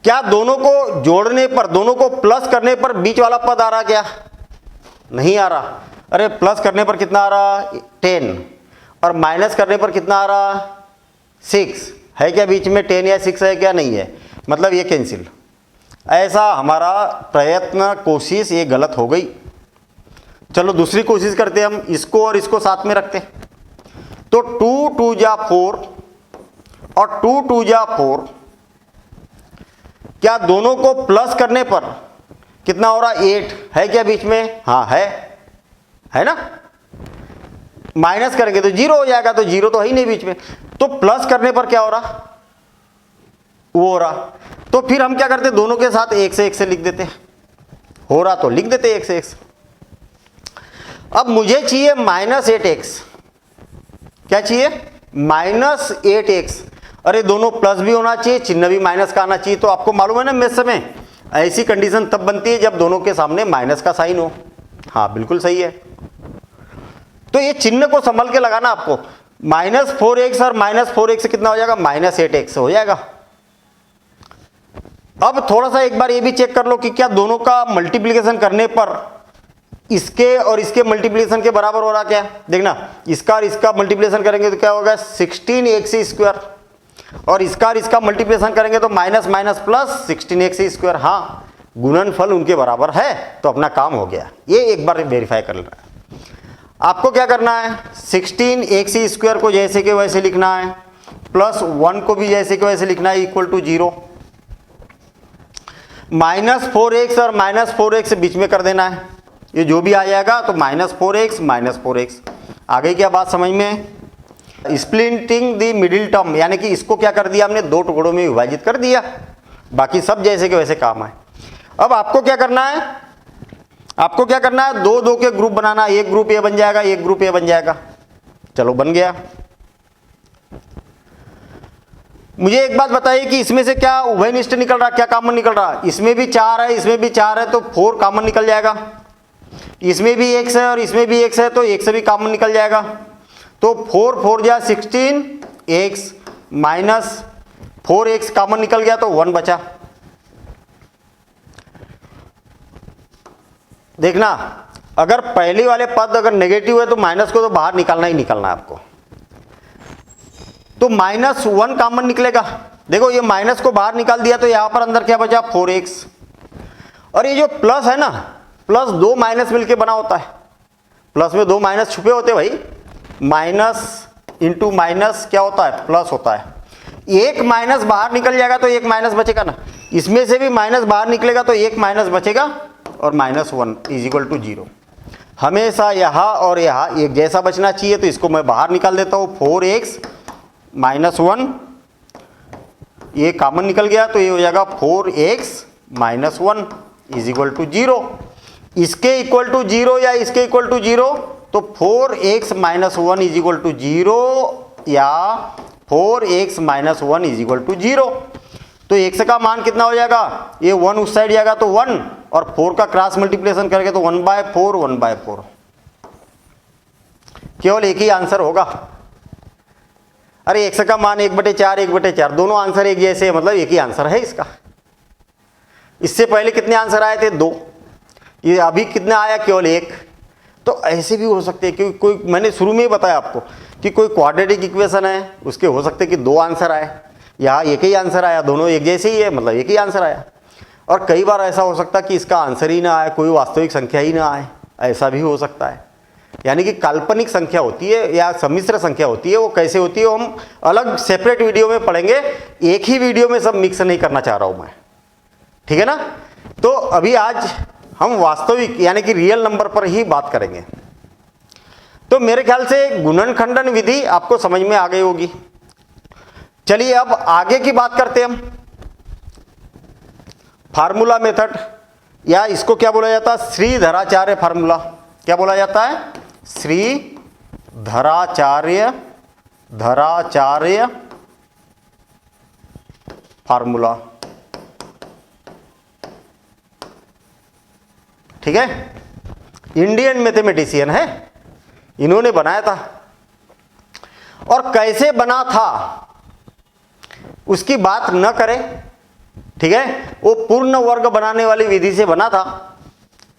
क्या दोनों को जोड़ने पर, दोनों को प्लस करने पर बीच वाला पद आ रहा क्या? नहीं आ रहा। अरे प्लस करने पर कितना आ रहा? 10, और माइनस करने पर कितना आ रहा? 6 है क्या बीच में? 10 या 6 है क्या? नहीं है, मतलब ये कैंसिल। ऐसा हमारा प्रयत्न, कोशिश ये गलत हो गई। चलो दूसरी कोशिश करते हैं हम, इसको और इसको साथ में रखते हैं। तो 2 2 जा 4 और 2 2 जा 4, क्या दोनों को प्लस करने पर कितना हो रहा? 8 है क्या बीच में? हाँ है ना। माइनस करेंगे तो 0 हो जाएगा, तो 0 तो है ही नहीं बीच में। तो प्लस करने पर क्या हो रहा? वो हो रहा। तो फिर हम क्या करते? दोनों के साथ 1 से 1 से लिख देते। हो रहा तो लिख देते 1 से 1 से। अब मुझे चाहिए -8x। क्या चाहिए? -8x। अरे दोनों प्लस भी होना चाहिए, चिन्ह भी माइनस का आना चाहिए। तो आपको मालूम है ना मैथ्स में ऐसी कंडीशन तब बनती है जब दोनों के सामने माइनस का साइन हो। हाँ बिल्कुल सही है। तो ये चिन्ह को संभल के लगाना आपको। -4x और -4x से कितना हो जाएगा? -8x हो जाएगा। अब थोड़ा सा एक बार ये भी चेक कर लो कि क्या दोनों का मल्टीप्लिकेशन करने पर इसके और इसके मल्टीप्लिकेशन के बराबर हो रहा क्या? देखना, इसका और इसका मल्टीप्लिकेशन करेंगे तो क्या होगा? 16x², और इसका और इसका मल्टीप्लिकेशन करेंगे तो माइनस माइनस प्लस 16x²। हाँ, गुणनफल उनके बराबर है, तो अपना काम हो गया। ये एक बार वेरीफाई कर लेना है। आपको क्या करना है? 16x² को जैसे के वैसे लिखना है, प्लस 1 को भी जैसे के वैसे लिखना है, इक्वल टू 0। -4x और -4x बीच में कर देना है, ये जो भी आ जाएगा तो -4x आ गई क्या बात समझ में? स्प्लिटिंग द मिडिल टर्म, यानी कि इसको क्या कर दिया हमने? 2 टुकड़ों में विभाजित कर दिया। बाकी सब जैसे के वैसे काम है। अब आपको क्या करना है? आपको क्या करना है? 2 2 के ग्रुप बनाना। एक ग्रुप ए बन जाएगा, एक ग्रुप ए बन जाएगा। चलो बन गया। मुझे एक बात बताइए कि इसमें से क्या उभयनिष्ठ निकल रहा, क्या कॉमन निकल रहा? इसमें भी 4 है, इसमें भी 4 है, तो 4 कॉमन निकल जाएगा। इसमें भी x है और इसमें भी x है, तो x से भी कॉमन निकल जाएगा। तो 4 4 जा 16x माइनस 4x कॉमन निकल गया तो 1 बचा। देखना, अगर पहले वाले पद अगर नेगेटिव है तो माइनस को तो बाहर निकालना ही निकालना है आपको। तो -1 कॉमन निकलेगा। देखो ये माइनस को बाहर निकाल दिया तो यहां पर अंदर क्या बचा? 4x। और ये जो प्लस है ना, प्लस 2 माइनस मिलके बना होता है। प्लस में 2 माइनस छुपे होते हैं भाई। माइनस इंटू माइनस क्या होता है? प्लस होता है। एक माइनस बाहर निकल जाएगा तो एक माइनस बचेगा ना, इसमें से भी माइनस बाहर निकलेगा तो एक माइनस बचेगा, और -1 = 0। हमेशा यहाँ और यहाँ एक जैसा बचना चाहिए, तो इसको मैं बाहर निकाल देता हूँ। 4x -1 ये कॉमन निकल गया तो ये हो जाएगा 4x -1 = 0। इसके इक्वल टू 0 या इसके इक्वल टू 0, तो 4x -1 = 0 या 4x -1 = 0। तो x का मान कितना हो जाएगा? ये 1 उस साइड जाएगा तो 1, और 4 का क्रॉस मल्टीप्लिकेशन करेंगे तो 1/4 1/4। केवल एक ही आंसर होगा। अरे x का मान 1/4 1/4, दोनों आंसर एक जैसे, मतलब एक ही आंसर है इसका। इससे पहले कितने आंसर आए थे? 2। ये अभी कितना आया? केवल 1। तो ऐसे भी हो सकते हैं, क्योंकि कोई, मैंने शुरू में ही बताया आपको कि कोई क्वाड्रेटिक इक्वेशन है, उसके हो सकते कि 2 आंसर आए, यहाँ एक ही आंसर आया, दोनों एक जैसे ही है, मतलब एक ही आंसर आया। और कई बार ऐसा हो सकता है कि इसका आंसर ही ना आए, कोई वास्तविक संख्या ही ना आए, ऐसा भी हो सकता है। यानी कि काल्पनिक संख्या होती है या सम्मिश्र संख्या होती है, वो कैसे होती है वो हम अलग सेपरेट वीडियो में पढ़ेंगे, एक ही वीडियो में सब मिक्स नहीं करना चाह रहा हूँ मैं, ठीक है ना। तो अभी आज हम वास्तविक यानी कि रियल नंबर पर ही बात करेंगे। तो मेरे ख्याल से गुणनखंडन विधि आपको समझ में आ गई होगी। चलिए अब आगे की बात करते हैं हम। फार्मूला मेथड, या इसको क्या बोला जाता है, श्रीधराचार्य फार्मूला। क्या बोला जाता है, श्रीधराचार्य फार्मूला, ठीक है। इंडियन मैथमेटिशियन है, इन्होंने बनाया था। और कैसे बना था उसकी बात न करें, ठीक है। वो पूर्ण वर्ग बनाने वाली विधि से बना था,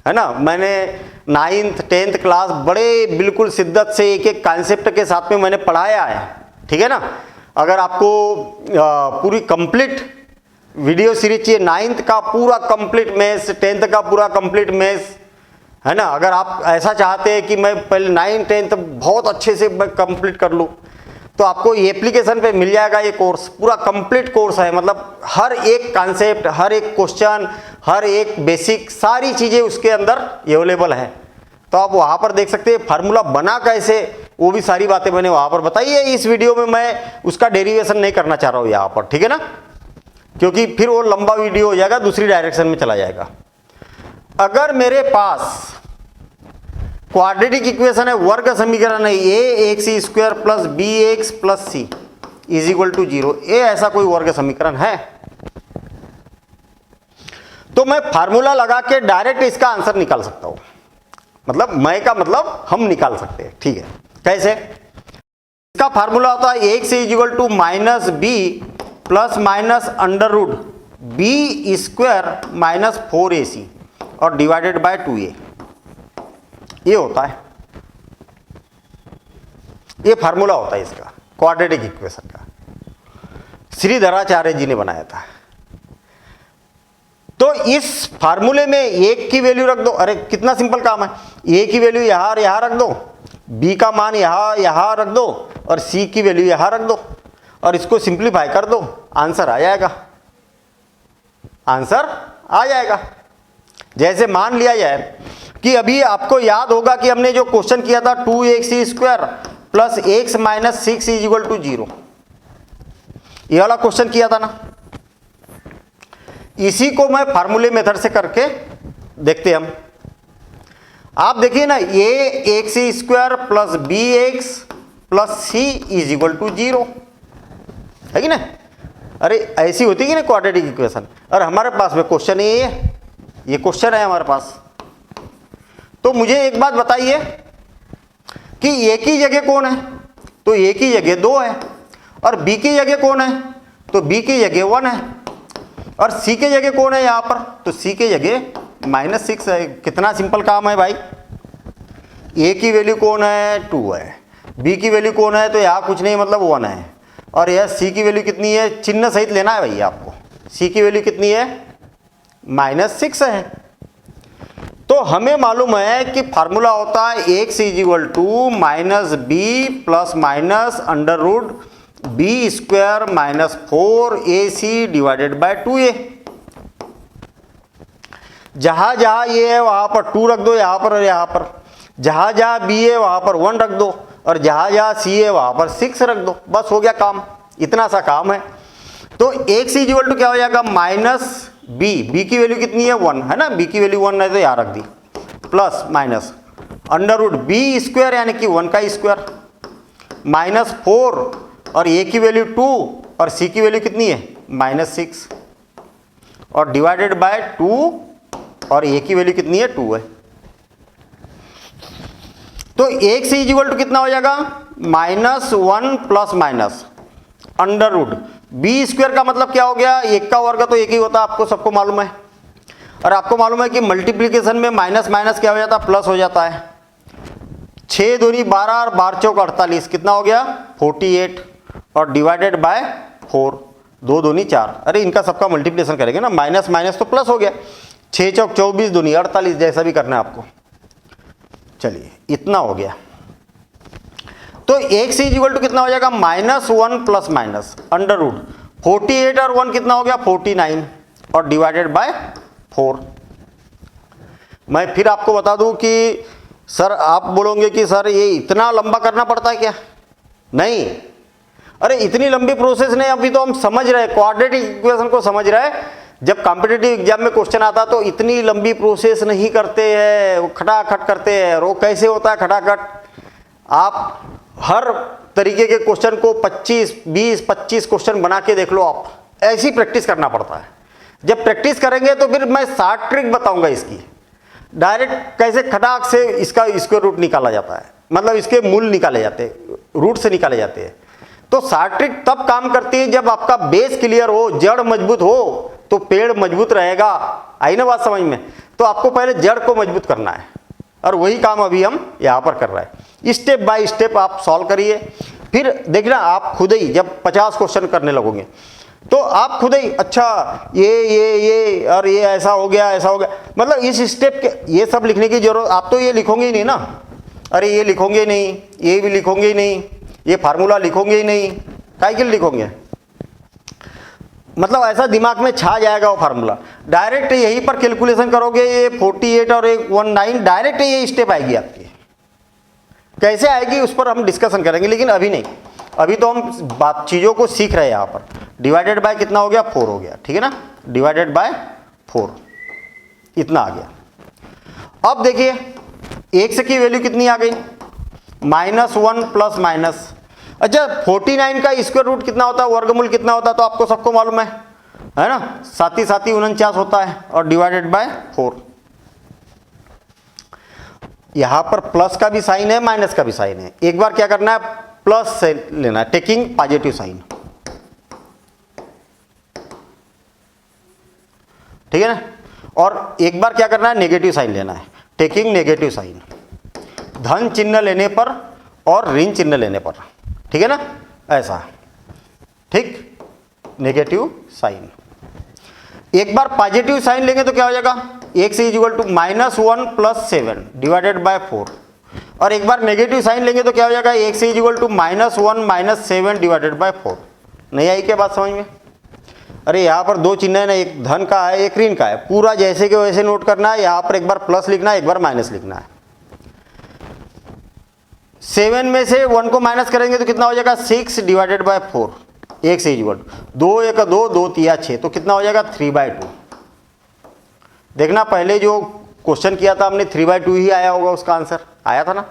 है ना। मैंने 9th 10th क्लास बड़े बिल्कुल शिद्दत से एक एक कॉन्सेप्ट के साथ में मैंने पढ़ाया है, ठीक है ना। अगर आपको पूरी कंप्लीट वीडियो सीरीज चाहिए, 9th का पूरा कंप्लीट मैथ्स, 10th का पूरा कंप्लीट मैथ्स, है ना। अगर आप ऐसा चाहते हैं कि मैं पहले 9th 10th बहुत अच्छे से कंप्लीट कर लूँ, तो आपको ये एप्लीकेशन पे मिल जाएगा। ये कोर्स पूरा कंप्लीट कोर्स है, मतलब हर एक कॉन्सेप्ट, हर एक क्वेश्चन, हर एक बेसिक, सारी चीज़ें उसके अंदर अवेलेबल है। तो आप वहाँ पर देख सकते हैं फार्मूला बना कैसे, वो भी सारी बातें मैंने वहाँ पर बताई है। इस वीडियो में मैं उसका डेरिवेशन नहीं करना चाह रहा हूँ यहाँ पर, ठीक है ना, क्योंकि फिर वो लंबा वीडियो हो जाएगा, दूसरी डायरेक्शन में चला जाएगा। अगर मेरे पास क्वाड्रेटिक इक्वेशन है, वर्ग समीकरण है, ax² plus bx plus c is equal to 0, ये ऐसा कोई वर्ग समीकरण है, तो मैं फार्मूला लगा के डायरेक्ट इसका आंसर निकाल सकता हूं। मतलब मैं का मतलब हम निकाल सकते हैं, ठीक है। कैसे? इसका फार्मूला होता है ax is equal to minus B plus minus under root b² minus 4ac और डिवाइडेड बाय 2a, ये होता है, ये फार्मूला होता है इसका क्वाड्रेटिक इक्वेशन का। श्रीधराचार्य जी ने बनाया था। तो इस फार्मूले में एक की वैल्यू रख दो, अरे कितना सिंपल काम है, ए की वैल्यू यहां और यहां रख दो, बी का मान यहां रख दो और सी की वैल्यू यहां रख दो और इसको सिंप्लीफाई कर दो, आंसर आ जाएगा, आंसर आ जाएगा। जैसे मान लिया जाए कि अभी आपको याद होगा कि हमने जो क्वेश्चन किया था 2x² plus x minus 6 is equal to 0, ये वाला क्वेश्चन किया था ना। इसी को मैं फार्मूले मेथड से करके देखते हैं हम। आप देखिए ना, ये x² plus bx plus c is equal to 0 है कि ना। अरे ऐसी होती कि ना क्वाड्रेटिक इक्वेशन। और हमारे पास में क्वेश्चन ये क्वेश्चन है हमारे पास। तो मुझे एक बात बताइए कि ए की जगह कौन है, तो ए की जगह 2 है, और बी की जगह कौन है, तो बी की जगह 1 है, और सी की जगह कौन है यहाँ पर, तो सी की जगह माइनस 6 है। कितना सिंपल काम है भाई। ए की वैल्यू कौन है, 2 है, बी की वैल्यू कौन है, तो यहाँ कुछ नहीं मतलब 1 है, और यह सी की वैल्यू कितनी है, चिन्ह सहित लेना है भाई आपको। सी की वैल्यू कितनी है, माइनस 6 है। तो हमें मालूम है कि फार्मूला होता है x is equal to minus B plus minus under root b² minus 4ac divided by 2a। जहां जहां ये है वहां पर 2 रख दो, यहां पर और यहां पर। जहां जहां b है वहां पर 1 रख दो, और जहां जहां c है वहां पर 6 रख दो, बस हो गया काम। इतना सा काम है। तो x इज इक्वल टू क्या हो जाएगा, माइनस बी की वैल्यू कितनी है, 1 है ना, बी की वैल्यू 1 है तो यहाँ रख दी, plus minus under root b² यानी कि 1 का स्क्वायर माइनस 4, और ए की वैल्यू 2 और सी की वैल्यू कितनी है, माइनस 6, और डिवाइडेड बाय 2, और ए की वैल्यू कितनी है, 2 है। तो x इज इक्वल टू कितना हो जाएगा, minus 1 plus minus under root b² का मतलब क्या हो गया, 1 का वर्ग तो 1 ही होता है, आपको सबको मालूम है। और आपको मालूम है कि मल्टीप्लिकेशन में माइनस माइनस क्या हो जाता है, प्लस हो जाता है। 6 दूनी 12 और 12 चौक 48, कितना हो गया, 48, और डिवाइडेड बाय 4, 2 दूनी 4, अरे इनका सबका मल्टीप्लिकेशन करेंगे ना, माइनस माइनस तो प्लस हो गया, 6 चौक 24 दूनी 48, जैसा भी करना है आपको। चलिए इतना हो गया। तो x इक्वल टू कितना हो जाएगा, -1 प्लस माइनस अंडर रूट 48 और 1 कितना हो गया 49 और डिवाइडेड बाय 4। मैं फिर आपको बता दूं कि सर आप बोलोगे कि सर ये इतना लंबा करना पड़ता है क्या? नहीं, अरे इतनी लंबी प्रोसेस नहीं, अभी तो हम समझ रहे हैं, क्वाड्रेटिक इक्वेशन को समझ रहे हैं। जब कॉम्पिटिटिव एग्जाम में क्वेश्चन आता तो इतनी लंबी प्रोसेस नहीं करते हैं, वो खटाखट करते हैं। और वो कैसे होता है खटाखट, आप हर तरीके के क्वेश्चन को 20-25 क्वेश्चन बना के देख लो, आप ऐसी प्रैक्टिस करना पड़ता है। जब प्रैक्टिस करेंगे तो फिर मैं 60 ट्रिक बताऊंगा इसकी, डायरेक्ट कैसे खटाक से इसका स्क्वायर रूट निकाला जाता है, मतलब इसके मूल निकाले जाते हैं, रूट से निकाले जाते हैं। तो 60 ट्रिक तब काम करती है जब आपका बेस क्लियर हो, जड़ मजबूत हो, तो पेड़ मजबूत रहेगा। आई ना बात समझ में? तो आपको पहले जड़ को मजबूत करना है, और वही काम अभी हम यहाँ पर कर रहे हैं। स्टेप बाय स्टेप आप सॉल्व करिए, फिर देखना आप खुद ही जब 50 क्वेश्चन करने लगोगे तो आप खुद ही अच्छा ये और ये ऐसा हो गया, ऐसा हो गया, मतलब इस स्टेप के ये सब लिखने की जरूरत, आप तो ये लिखोगे ही नहीं ना, अरे ये लिखोगे ही नहीं, ये भी लिखोगे ही नहीं, ये फार्मूला लिखोगे ही नहीं, काहे के लिए लिखोगे? मतलब ऐसा दिमाग में छा जाएगा वो फार्मूला, डायरेक्ट यहीं पर कैलकुलेशन करोगे, ये 48 और 19 डायरेक्ट ये स्टेप आएगी आपकी। कैसे आएगी उस पर हम डिस्कशन करेंगे, लेकिन अभी नहीं, अभी तो हम बात चीज़ों को सीख रहे हैं। यहाँ पर डिवाइडेड बाय कितना हो गया 4 हो गया, ठीक है ना, डिवाइडेड बाय 4 इतना आ गया। अब देखिए x की वैल्यू कितनी आ गई, -1 प्लस माइनस। अच्छा 49 का स्क्वायर रूट कितना होता है, वर्गमूल कितना होता है, तो आपको सबको मालूम है ना, 7 7 49 होता है और डिवाइडेड बाय 4। यहां पर प्लस का भी साइन है, माइनस का भी साइन है। एक बार क्या करना है, प्लस से लेना है, टेकिंग पॉजिटिव साइन, ठीक है ना, और एक बार क्या करना है, नेगेटिव साइन लेना है, टेकिंग नेगेटिव साइन, धन चिन्ह लेने पर और ऋण चिन्ह लेने पर, ठीक है ना, ऐसा, ठीक, नेगेटिव साइन। एक बार पॉजिटिव साइन लेंगे तो क्या हो जाएगा, x equal to -1 plus 7 divided by 4, और एक बार नेगेटिव साइन लेंगे तो क्या हो जाएगा, x equal to -1 minus 7 divided by 4। नहीं आई क्या बात समझ में? अरे यहाँ पर 2 चिन्ह है ना, एक धन का है एक ऋण का है, पूरा जैसे के वैसे नोट करना है। यहाँ पर एक बार प्लस लिखना है, एक बार माइनस लिखना है। 7 में से 1 को माइनस करेंगे तो कितना हो जाएगा, 6 डिवाइडेड बाय 4, x इक्वल 2 1 2 2 3 6, तो कितना हो जाएगा 3/2। देखना पहले जो क्वेश्चन किया था हमने 3/2 ही आया होगा, उसका आंसर आया था ना।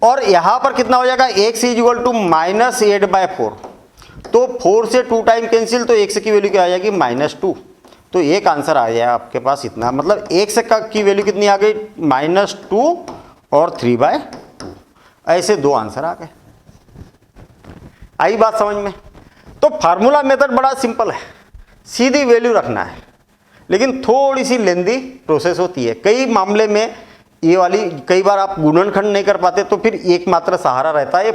और यहां पर कितना हो जाएगा, x इक्वल टू -8/4, तो 4 से 2 टाइम कैंसिल, तो x की वैल्यू क्या आ जाएगी, -2। तो एक आंसर आ जाएगा आपके पास इतना, मतलब x की वैल्यू कितनी आ गई, -2 और 3/2, ऐसे 2 आंसर आ गए। आई बात समझ में? तो फार्मूला मेथड बड़ा सिंपल है, सीधी वैल्यू रखना है, लेकिन थोड़ी सी लेंदी प्रोसेस होती है। कई मामले में ये वाली, कई बार आप गुणनखंड नहीं कर पाते, तो फिर एकमात्र सहारा रहता है ये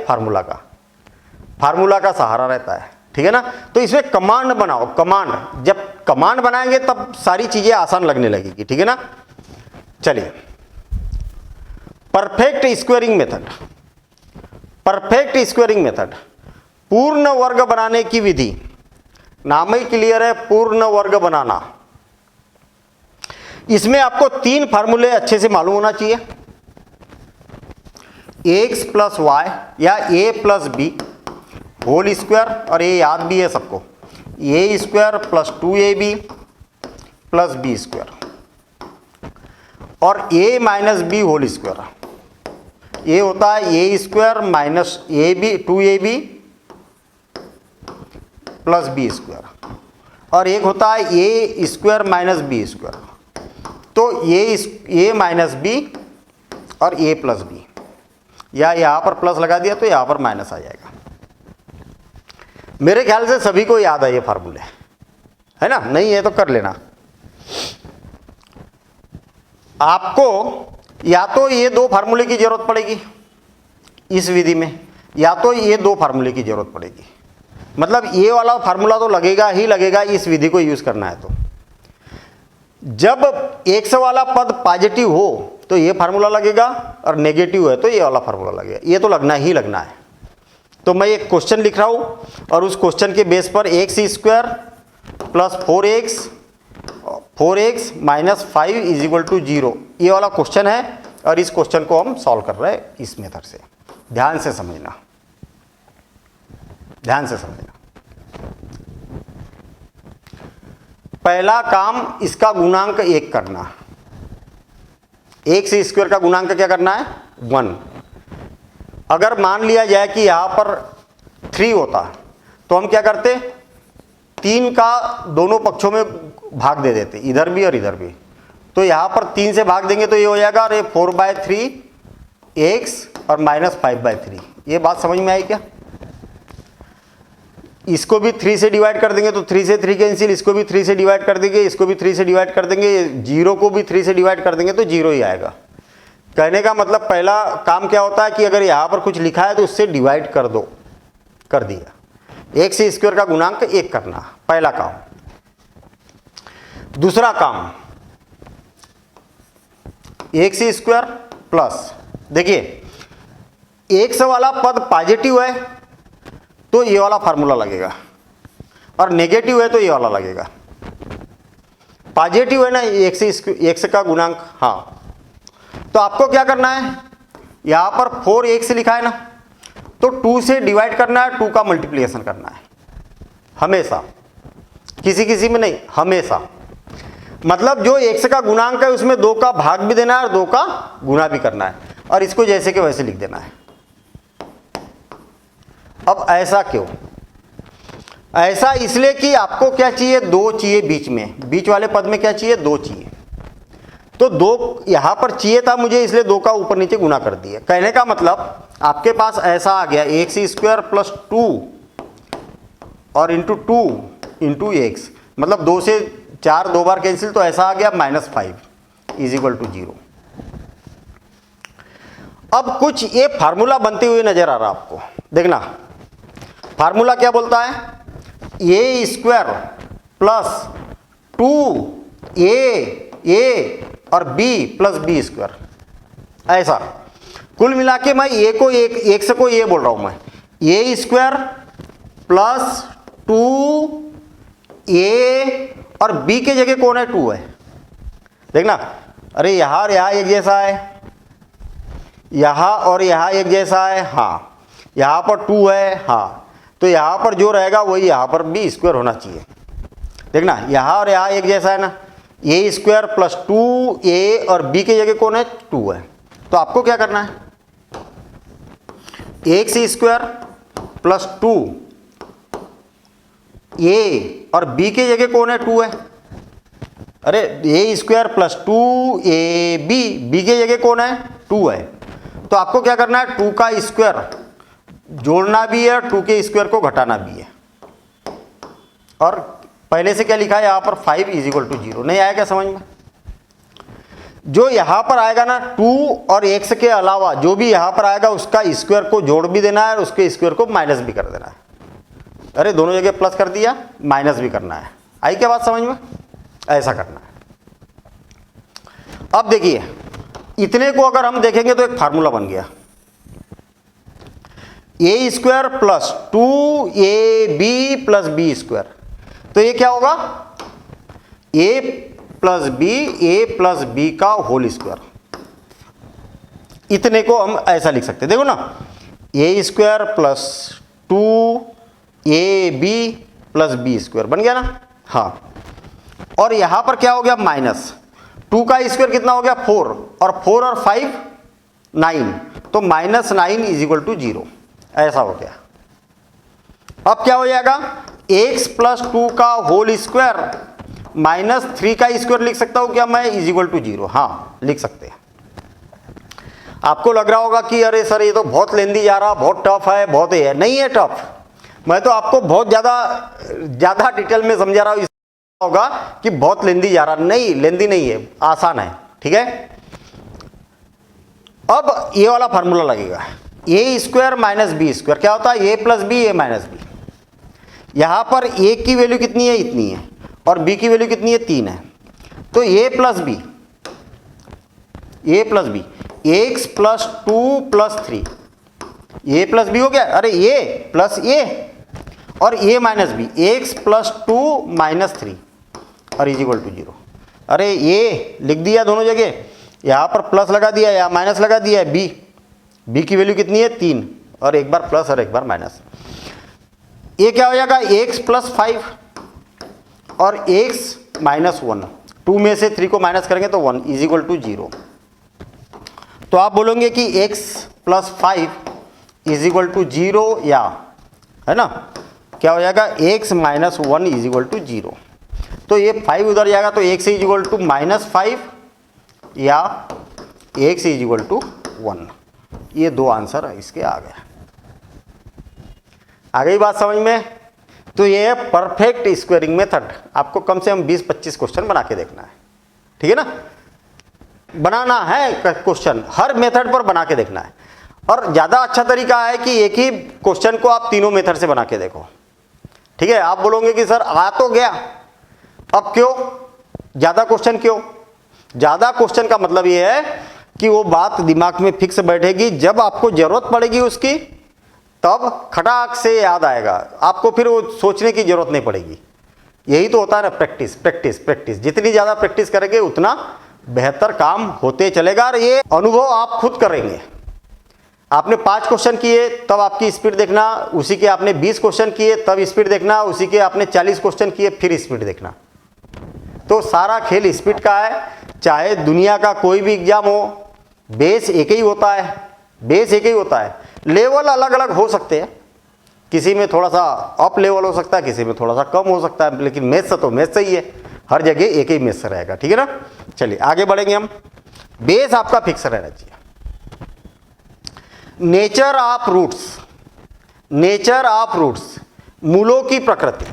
फार्मूला का सहारा रहता है, ठीक है ना। तो इसमें कमांड बनाओ, कमांड, जब कमांड बनाएंगे तब सारी चीजें आसान लगने लगेगी, ठीक है ना। चलिए, परफेक्ट स्क्वेयरिंग मेथड, पूर्ण वर्ग बनाने की विधि, नाम ही क्लियर है, पूर्ण वर्ग बनाना। इसमें आपको 3 फार्मूले अच्छे से मालूम होना चाहिए, x प्लस वाई या a plus B whole square, और ये याद भी है सबको, a square plus 2ab plus B square, और a minus b whole square, ये होता है a square minus ab 2ab plus B square, और एक होता है a square minus b square. तो a माइनस बी और a प्लस बी, या यहाँ पर प्लस लगा दिया तो यहाँ पर माइनस आ जाएगा। मेरे ख्याल से सभी को याद है ये फार्मूले, है ना, नहीं है तो कर लेना। आपको या तो ये 2 फार्मूले की जरूरत पड़ेगी इस विधि में, या तो ये 2 फार्मूले की जरूरत पड़ेगी। मतलब ये वाला फार्मूला तो लगेगा ही लगेगा, इस विधि को यूज करना है। तो जब x वाला पद पॉजिटिव हो तो ये फार्मूला लगेगा, और नेगेटिव है तो ये वाला फार्मूला लगेगा। ये तो लगना ही लगना है। तो मैं एक क्वेश्चन लिख रहा हूं और उस क्वेश्चन के बेस पर x square plus 4x minus 5 is equal to 0, ये वाला क्वेश्चन है, और इस क्वेश्चन को हम सॉल्व कर रहे हैं इस मेथड से। ध्यान से समझना, ध्यान से समझना। पहला काम इसका गुणांक 1 करना। एक्स स्क्वायर का गुणांक क्या करना है? 1। अगर मान लिया जाए कि यहां पर 3 होता तो हम क्या करते? 3 का दोनों पक्षों में भाग दे देते, इधर भी और इधर भी। तो यहां पर 3 से भाग देंगे तो ये हो जाएगा, अरे 4/3 एक्स और माइनस 5/3। ये बात समझ में आई क्या? इसको भी 3 से डिवाइड कर देंगे तो 3 से 3 कैंसिल, इसको भी 3 से डिवाइड कर देंगे, इसको भी 3 से डिवाइड कर देंगे, 0 को भी 3 से डिवाइड कर देंगे तो 0 ही आएगा। कहने का मतलब पहला काम क्या होता है कि अगर यहां पर कुछ लिखा है तो उससे डिवाइड कर दो, कर दिया। एक्स स्क्वायर का गुणांक 1 करना, पहला काम। दूसरा काम, एक्स स्क्वायर प्लस, देखिए एक्स वाला पद पॉजिटिव है तो ये वाला फार्मूला लगेगा, और नेगेटिव है तो ये वाला लगेगा। पॉजिटिव है ना एक्स का गुणांक, हाँ। तो आपको क्या करना है, यहां पर 4x लिखा है ना, तो 2 से डिवाइड करना है, 2 का मल्टीप्लिकेशन करना है हमेशा, किसी किसी में नहीं, हमेशा। मतलब जो x का गुणांक है उसमें 2 का भाग भी देना है और 2 का गुणा भी करना है, और इसको जैसे के वैसे लिख देना है। अब ऐसा क्यों? ऐसा इसलिए कि आपको क्या चाहिए? 2 चाहिए बीच में, बीच वाले पद में क्या चाहिए? 2 चाहिए। तो 2 यहां पर चाहिए था मुझे, इसलिए 2 का ऊपर नीचे गुना कर दिया। कहने का मतलब आपके पास ऐसा आ गया, एक्स स्क्वायर प्लस 2 और इंटू 2 इंटू एक्स, मतलब 2 से 4 2 बार कैंसिल, तो ऐसा आ गया -5 इज इक्वल टू 0। अब कुछ ये फार्मूला बनते हुए नजर आ रहा आपको, देखना। फार्मूला क्या बोलता है? ए स्क्वायर प्लस 2a और b प्लस बी स्क्वायर, ऐसा। कुल मिला के मैं ए को एक्स को ये बोल रहा हूं मैं, ए स्क्वायर प्लस 2a और b के जगह कौन है? 2 है। देखना, अरे यहां और यहां एक जैसा है, यहां और यहां एक जैसा है, हाँ। यहां पर 2 है, हाँ। तो यहां पर जो रहेगा वही यहां पर b स्क्वायर होना चाहिए। देखना, यहां और यहां एक जैसा है ना, ए स्क्वायर प्लस 2a और b के जगह कौन है? 2 है। तो आपको क्या करना है? एक्स स्क्वायर प्लस 2a और b के जगह कौन है? 2 है। अरे ए स्क्वायर प्लस 2ab, b के जगह कौन है? 2 है। तो आपको क्या करना है? 2 का स्क्वायर जोड़ना भी है, 2 के स्क्वायर को घटाना भी है। और पहले से क्या लिखा है यहां पर? 5 इज इक्वल टू 0। नहीं आया क्या समझ में? जो यहां पर आएगा ना, 2 और x के अलावा जो भी यहां पर आएगा उसका स्क्वायर को जोड़ भी देना है और उसके स्क्वायर को माइनस भी कर देना है। अरे दोनों जगह प्लस कर दिया, माइनस भी करना है। आई क्या बात समझ में? ऐसा करना है। अब देखिए, इतने को अगर हम देखेंगे तो एक फार्मूला बन गया, A square plus 2ab plus B square. तो ये क्या होगा? a प्लस बी का होल स्क्वायर। इतने को हम ऐसा लिख सकते हैं, देखो ना, A square plus 2ab plus B square बन गया ना, हाँ। और यहां पर क्या हो गया? माइनस 2 का स्क्वायर कितना हो गया? 4, और 4 और 5 9, तो -9 इज इक्वल टू 0, ऐसा हो गया। अब क्या हो जाएगा? x प्लस 2 का होल स्क्वायर माइनस 3 का स्क्वायर लिख सकता हूं क्या मैं? इज इक्वल टू 0, हाँ लिख सकते हैं। आपको लग रहा होगा कि अरे सर ये तो बहुत लेंदी जा रहा, बहुत टफ है, बहुत ये है। नहीं है टफ, मैं तो आपको बहुत ज्यादा डिटेल में समझा रहा हूं, होगा कि बहुत लेंदी जा रहा। नहीं, लेंदी नहीं है, आसान है, ठीक है। अब ये वाला फार्मूला लगेगा, ए स्क्वायर माइनस बी स्क्वायर क्या होता है? ए प्लस बी, ए माइनस बी। यहाँ पर a की वैल्यू कितनी है, इतनी है, और b की वैल्यू कितनी है, 3 है। तो a plus b, x plus 2 plus 3, a plus b हो गया। अरे a प्लस a और a minus b, x plus 2 minus 3 और इज इक्वल टू 0। अरे a लिख दिया दोनों जगह, यहाँ पर प्लस लगा दिया, यहाँ माइनस लगा दिया है। b की वैल्यू कितनी है, 3, और एक बार प्लस और एक बार माइनस। ये क्या हो जाएगा, x प्लस 5 और x माइनस 1, 2 में से 3 को माइनस करेंगे तो 1 इज इक्वल टू 0। तो आप बोलोगे कि x plus 5 is equal to 0, या है ना, क्या हो जाएगा, x minus 1 is equal to 0। तो ये 5 उधर जाएगा तो x is equal to minus 5 या x इज इक्वल टू 1। ये दो आंसर इसके आ गए। आ गई बात समझ में? तो ये है परफेक्ट स्क्वायरिंग मेथड। आपको कम से कम 20-25 क्वेश्चन बना के देखना है, ठीक है ना, बनाना है क्वेश्चन, हर मेथड पर बना के देखना है। और ज़्यादा अच्छा तरीका है कि एक ही क्वेश्चन को आप तीनों मेथड से बना के देखो, ठीक है। आप बोलोगे कि सर आ तो गया, अब क्यों ज़्यादा क्वेश्चन, क्यों ज़्यादा क्वेश्चन का मतलब ये है कि वो बात दिमाग में फिक्स बैठेगी, जब आपको ज़रूरत पड़ेगी उसकी तब खटाक से याद आएगा आपको, फिर वो सोचने की ज़रूरत नहीं पड़ेगी। यही तो होता है ना, प्रैक्टिस प्रैक्टिस प्रैक्टिस। जितनी ज़्यादा प्रैक्टिस करेंगे उतना बेहतर काम होते चलेगा। और ये अनुभव आप खुद करेंगे। आपने 5 क्वेश्चन किए तब आपकी स्पीड देखना, उसी के आपने 20 क्वेश्चन किए तब स्पीड देखना, उसी के आपने 40 क्वेश्चन किए फिर स्पीड देखना। तो सारा खेल स्पीड का है। चाहे दुनिया का कोई भी एग्जाम हो, बेस एक ही होता है, बेस एक ही होता है। लेवल अलग अलग हो सकते हैं, किसी में थोड़ा सा अप लेवल हो सकता है, किसी में थोड़ा सा कम हो सकता है, लेकिन मैथ्स तो मैथ्स ही है, हर जगह एक ही मैथ्स रहेगा, ठीक है ना। चलिए आगे बढ़ेंगे हम। बेस आपका फिक्स रहना चाहिए। Nature of roots, nature of roots, मूलों की प्रकृति,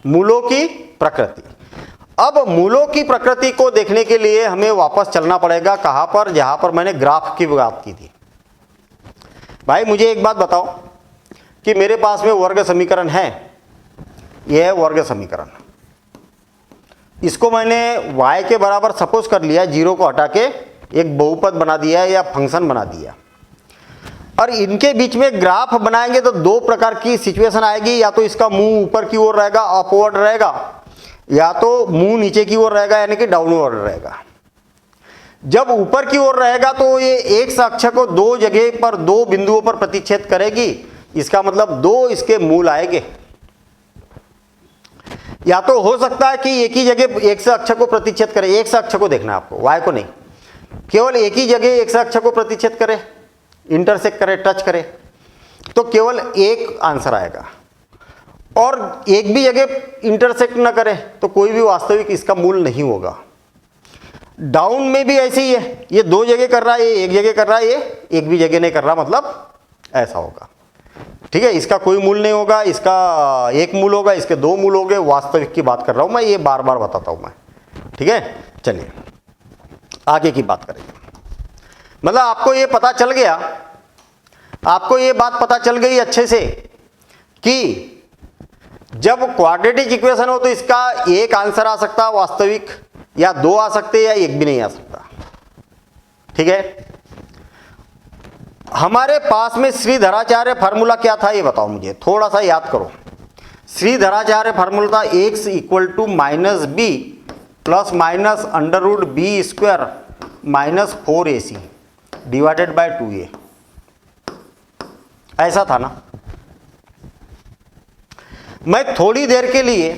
मूलों की प्रकृति। अब मूलों की प्रकृति को देखने के लिए हमें वापस चलना पड़ेगा, कहां पर, जहां पर मैंने ग्राफ की बात की थी। भाई मुझे एक बात बताओ कि मेरे पास में वर्ग समीकरण है, यह है वर्ग समीकरण। इसको मैंने y के बराबर सपोज कर लिया, 0 को हटा के एक बहुपद बना दिया या फंक्शन बना दिया। और इनके बीच में ग्राफ बनाएंगे तो दो प्रकार की सिचुएशन आएगी, या तो इसका मुंह ऊपर की ओर रहेगा, अपवर्ड रहेगा, या तो मुंह नीचे की ओर रहेगा, यानी कि डाउनवर्ड रहेगा। जब ऊपर की ओर रहेगा तो ये एक्स अक्ष को दो जगह पर, दो बिंदुओं पर प्रतिच्छेद करेगी, इसका मतलब 2 इसके मूल आएंगे। या तो हो सकता है कि एक ही जगह एक्स अक्ष को प्रतिच्छेद करे, एक्स अक्ष को देखना है आपको, वाई को नहीं, केवल एक ही जगह एक्स अक्ष को प्रतिच्छेद करे, इंटरसेक्ट करे, टच करे, तो केवल एक आंसर आएगा। और एक भी जगह इंटरसेक्ट ना करे तो कोई भी वास्तविक इसका मूल नहीं होगा। डाउन में भी ऐसे ही है, ये 2 जगह कर रहा है, ये एक जगह कर रहा है, ये एक भी जगह नहीं कर रहा, मतलब ऐसा होगा, ठीक है। इसका कोई मूल नहीं होगा, इसका एक मूल होगा, इसके 2 मूल होंगे। वास्तविक की बात कर रहा हूं मैं, ये बार बार बताता हूं मैं, ठीक है। चलिए आगे की बात करेंगे। मतलब आपको ये पता चल गया, आपको ये बात पता चल गई अच्छे से कि जब क्वाड्रेटिक इक्वेशन हो तो इसका एक आंसर आ सकता है वास्तविक, या 2 आ सकते या एक भी नहीं आ सकता, ठीक है। हमारे पास में श्रीधराचार्य फार्मूला क्या था ये बताओ मुझे, थोड़ा सा याद करो। श्रीधराचार्य फार्मूला था x equal to minus B plus minus under root b square minus 4ac divided by 2a, ऐसा था ना। मैं थोड़ी देर के लिए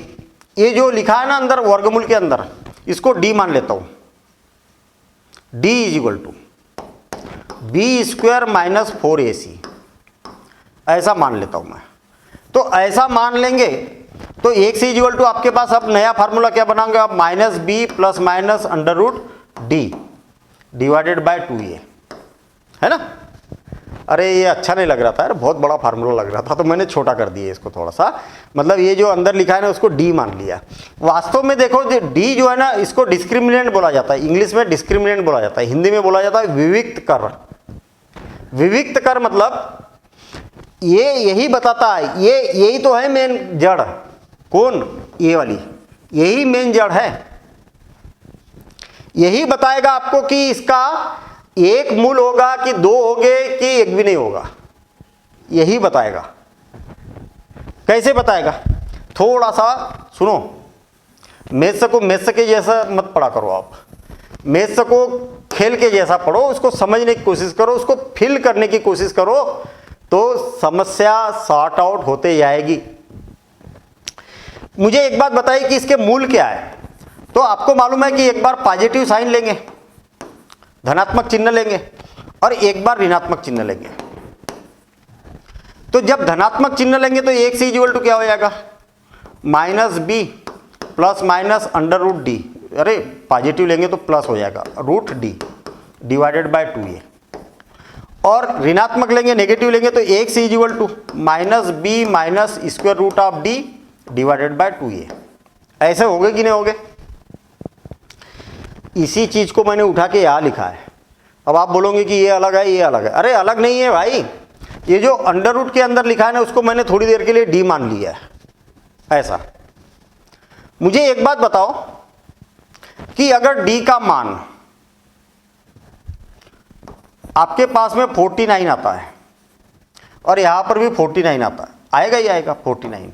ये जो लिखा है ना अंदर वर्गमूल के अंदर, इसको d मान लेता हूं। d is equal to b square minus 4ac, ऐसा मान लेता हूं मैं। तो ऐसा मान लेंगे तो x इज इक्वल टू आपके पास अब नया फार्मूला क्या बनाओगे आप, minus B plus minus under root d divided by 2a, है ना। अरे ये अच्छा नहीं लग रहा था यार, बहुत बड़ा फार्मूला लग रहा था, तो मैंने छोटा कर दिया इसको थोड़ा सा। मतलब ये जो अंदर लिखा है ना उसको d मान लिया। वास्तव में देखो d जो है ना, इसको डिस्क्रिमिनेंट बोला जाता है, इंग्लिश में डिस्क्रिमिनेंट बोला जाता है, हिंदी में बोला जाता है विविक्त कर। विविक्त कर मतलब ये यही बताता है, ये यही तो है मेन जड़। कौन? ये वाली, यही मेन जड़ है। यही बताएगा आपको कि इसका एक मूल होगा कि दो होंगे कि एक भी नहीं होगा, यही बताएगा। कैसे बताएगा? थोड़ा सा सुनो, मैथ्स को मैथ्स के जैसा मत पढ़ा करो आप, मैथ्स को खेल के जैसा पढ़ो, उसको समझने की कोशिश करो, उसको फिल करने की कोशिश करो, तो समस्या सॉर्ट आउट होते जाएगी। मुझे एक बात बताइए कि इसके मूल क्या है? तो आपको मालूम है कि एक बार पॉजिटिव साइन लेंगे, धनात्मक चिन्ह लेंगे, और एक बार ऋणात्मक चिन्ह लेंगे। तो जब धनात्मक चिन्ह लेंगे तो एक से इक्वल टू क्या हो जाएगा? Minus B plus minus under root d. अरे पॉजिटिव लेंगे तो प्लस हो जाएगा root d divided by 2a। और ऋणात्मक लेंगे, नेगेटिव लेंगे तो एक से equal to minus b minus square root of d divided by 2a। ऐसे होगे कि नहीं होगे? इसी चीज को मैंने उठा के यहां लिखा है। अब आप बोलोगे कि ये अलग है, ये अलग है। अरे अलग नहीं है भाई, ये जो अंडर रूट के अंदर लिखा है ना, उसको मैंने थोड़ी देर के लिए डी मान लिया है। ऐसा मुझे एक बात बताओ कि अगर डी का मान आपके पास में 49 आता है और यहां पर भी 49 आता है, आएगा ही आएगा 49।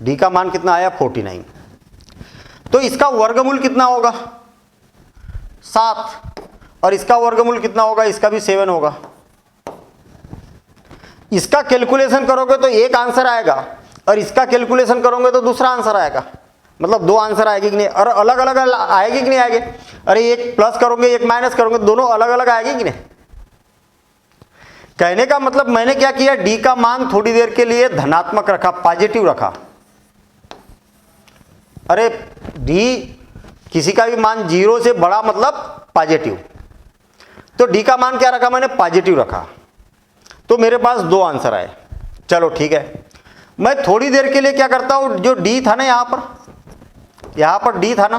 डी का मान कितना आया? 49। तो इसका वर्गमूल कितना होगा? 7। और इसका वर्गमूल कितना होगा? इसका भी 7 होगा। इसका कैलकुलेशन करोगे तो एक आंसर आएगा, और इसका कैलकुलेशन करोगे तो दूसरा आंसर आएगा। मतलब दो आंसर आएगी कि नहीं? और अलग अलग आएगी कि नहीं आएगी? अरे एक प्लस करोगे एक माइनस करोगे, दोनों अलग अलग आएगी कि नहीं? कहने का मतलब मैंने क्या किया, डी का मान थोड़ी देर के लिए धनात्मक रखा, पॉजिटिव रखा। अरे डी किसी का भी मान 0 से बड़ा मतलब पॉजिटिव, तो डी का मान क्या रखा मैंने? पॉजिटिव रखा। तो मेरे पास दो आंसर आए। चलो ठीक है, मैं थोड़ी देर के लिए क्या करता हूं, जो डी था ना यहां पर डी था ना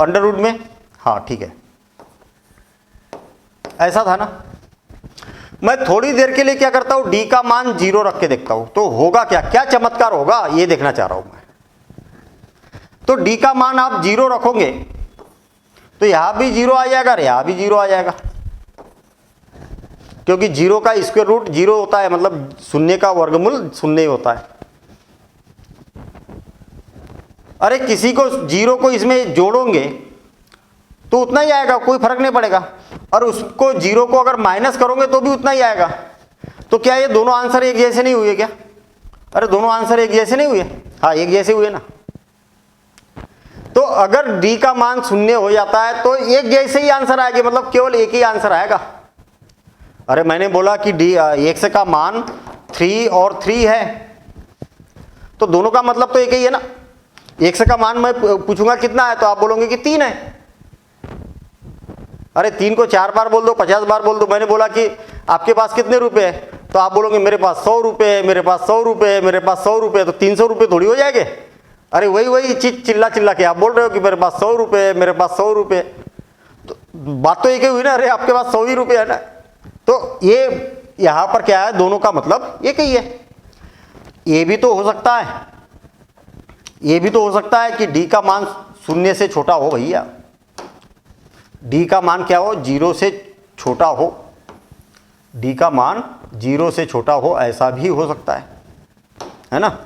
अंडर रूट में, हाँ ठीक है ऐसा था ना, मैं थोड़ी देर के लिए क्या करता हूं, डी का मान 0 रख के देखता हूं, तो होगा क्या, क्या चमत्कार होगा ये देखना चाह रहा हूं मैं। तो डी का मान आप 0 रखोगे तो यहां भी 0 आ जाएगा और यहां भी 0 आ जाएगा, क्योंकि 0 का स्क्वायर रूट 0 होता है, मतलब शून्य का वर्गमूल शून्य ही होता है। अरे किसी को 0 को इसमें जोड़ोगे तो उतना ही आएगा, कोई फर्क नहीं पड़ेगा, और उसको 0 को अगर माइनस करोगे तो भी उतना ही आएगा। तो क्या ये दोनों आंसर एक जैसे नहीं हुए क्या? अरे दोनों आंसर एक जैसे नहीं हुए? हाँ एक जैसे हुए ना। तो अगर डी का मान 0 हो जाता है तो एक जैसे ही आंसर आएगा, मतलब केवल एक ही आंसर आएगा। अरे मैंने बोला कि डी एक्स का मान 3 और 3 है, तो दोनों का मतलब तो एक ही है ना। एक्स का मान मैं पूछूंगा कितना है तो आप बोलोगे कि 3 है। अरे 3 को 4 बार बोल दो, 50 बार बोल दो। मैंने बोला कि आपके पास कितने रुपए है, तो आप बोलोगे मेरे पास 100 रुपए है, मेरे पास 100 रुपए है, मेरे पास 100 रुपए है, तो 300 रुपए थोड़ी हो जाएंगे। अरे वही चीज चिल्ला चिल्ला के आप बोल रहे हो कि मेरे पास 100 रुपए है, मेरे पास 100 रुपए, तो बात तो एक ही हुई ना। अरे आपके पास 100 ही रुपए है ना। तो ये यहां पर क्या है, दोनों का मतलब एक ही है। ये भी तो हो सकता है, ये भी तो हो सकता है कि डी का मान 0 से छोटा हो भैया, डी का मान क्या हो, 0 से छोटा हो, डी का मान 0 से छोटा हो, ऐसा भी हो सकता है ना।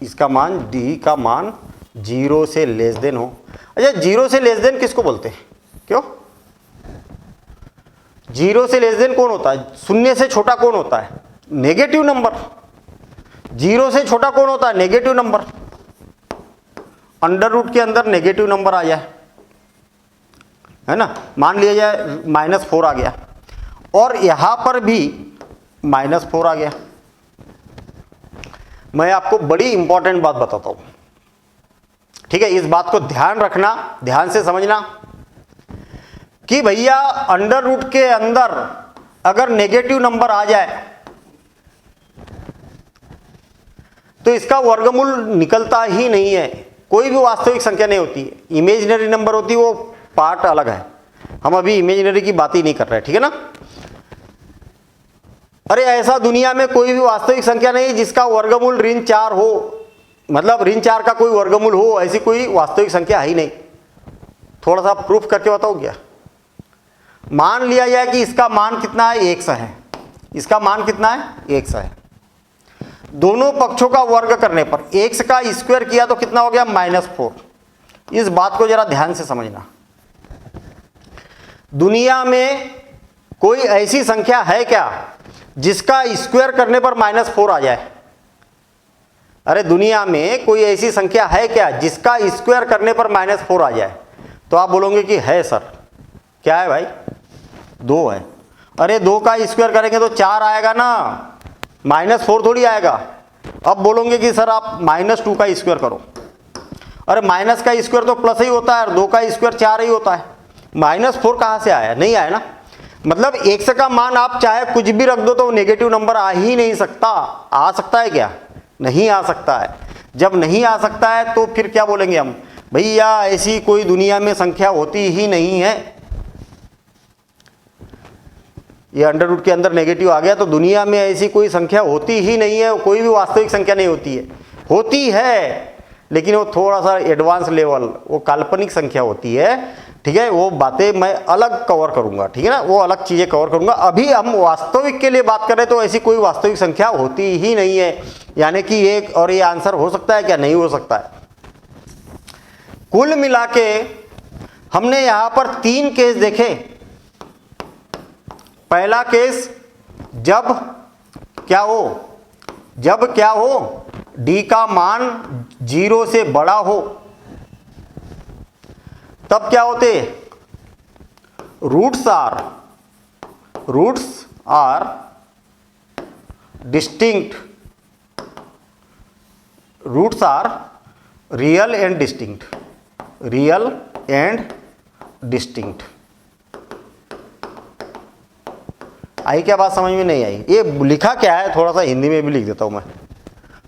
इसका मान डी का मान 0 से लेस देन हो। अच्छा 0 से लेस देन किसको बोलते हैं? क्यों 0 से लेस देन कौन होता है? 0 से छोटा कौन होता है? Negative number. 0 से छोटा कौन होता है? Negative number. अंडर रूट के अंदर नेगेटिव नंबर आ जाए, है ना, मान लिया जाए -4 आ गया, और यहां पर भी -4 आ गया। मैं आपको बड़ी इंपॉर्टेंट बात बताता हूं, ठीक है, इस बात को ध्यान रखना, ध्यान से समझना कि भैया अंडर रूट के अंदर अगर नेगेटिव नंबर आ जाए तो इसका वर्गमूल निकलता ही नहीं है। कोई भी वास्तविक संख्या नहीं होती है, इमेजिनरी नंबर होती है, वो पार्ट अलग है। हम अभी इमेजिनरी की बात ही नहीं कर रहे, ठीक है ना। अरे ऐसा दुनिया में कोई भी वास्तविक संख्या नहीं जिसका वर्गमूल ऋण 4 हो, मतलब ऋण 4 का कोई वर्गमूल हो, ऐसी कोई वास्तविक संख्या है ही नहीं। थोड़ा सा प्रूफ करके बताओ क्या। मान लिया जाए कि इसका मान कितना है, 100 है। इसका मान कितना है, 100 है। दोनों पक्षों का वर्ग करने पर 100 का स्क्वायर किया तो कितना हो गया, -4। इस बात को जरा ध्यान से समझना। दुनिया में कोई ऐसी संख्या है क्या जिसका स्क्वायर करने पर -4 आ जाए? अरे दुनिया में कोई ऐसी संख्या है क्या जिसका स्क्वायर करने पर -4 आ जाए? तो आप बोलोगे कि है सर। क्या है भाई? 2 है। अरे 2 का स्क्वायर करेंगे तो 4 आएगा ना, -4 थोड़ी आएगा। अब बोलोगे कि सर आप -2 का स्क्वायर करो। अरे माइनस का स्क्वायर तो प्लस ही होता है और 2 का स्क्वायर 4 ही होता है। -4 कहाँ से आया? नहीं आया ना। मतलब 100 का मान आप चाहे कुछ भी रख दो तो नेगेटिव नंबर आ ही नहीं सकता। आ सकता है क्या? नहीं आ सकता है। जब नहीं आ सकता है तो फिर क्या बोलेंगे हम, भैया ऐसी कोई दुनिया में संख्या होती ही नहीं है। ये अंडर रूट के अंदर नेगेटिव आ गया तो दुनिया में ऐसी कोई संख्या होती ही नहीं है। कोई भी वास्तविक संख्या नहीं होती है। होती है लेकिन वो थोड़ा सा एडवांस लेवल, वो काल्पनिक संख्या होती है। ठीक है, वो बातें मैं अलग कवर करूंगा। ठीक है ना, वो अलग चीजें कवर करूंगा। अभी हम वास्तविक के लिए बात करें तो ऐसी कोई वास्तविक संख्या होती ही नहीं है। यानी कि एक और ये आंसर हो सकता है क्या? नहीं हो सकता है। कुल मिला के हमने यहां पर 3 केस देखे। पहला केस जब क्या हो, डी का मान 0 से बड़ा हो, तब क्या होते? Roots are distinct, roots are real and distinct. आई क्या बात समझ में? नहीं आई। ये लिखा क्या है, थोड़ा सा हिंदी में भी लिख देता हूं मैं।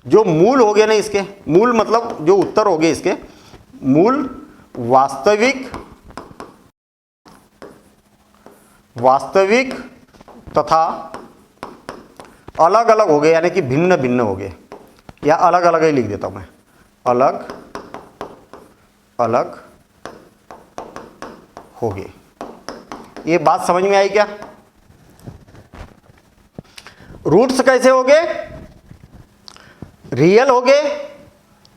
जो मूल हो गए ना इसके, मूल मतलब जो उत्तर हो गए इसके, मूल वास्तविक तथा अलग अलग हो गए, यानी कि भिन्न भिन्न हो गए, या अलग अलग ही लिख देता हूं मैं, अलग अलग हो गए। ये बात समझ में आई क्या? रूट्स कैसे हो गए? रियल हो गए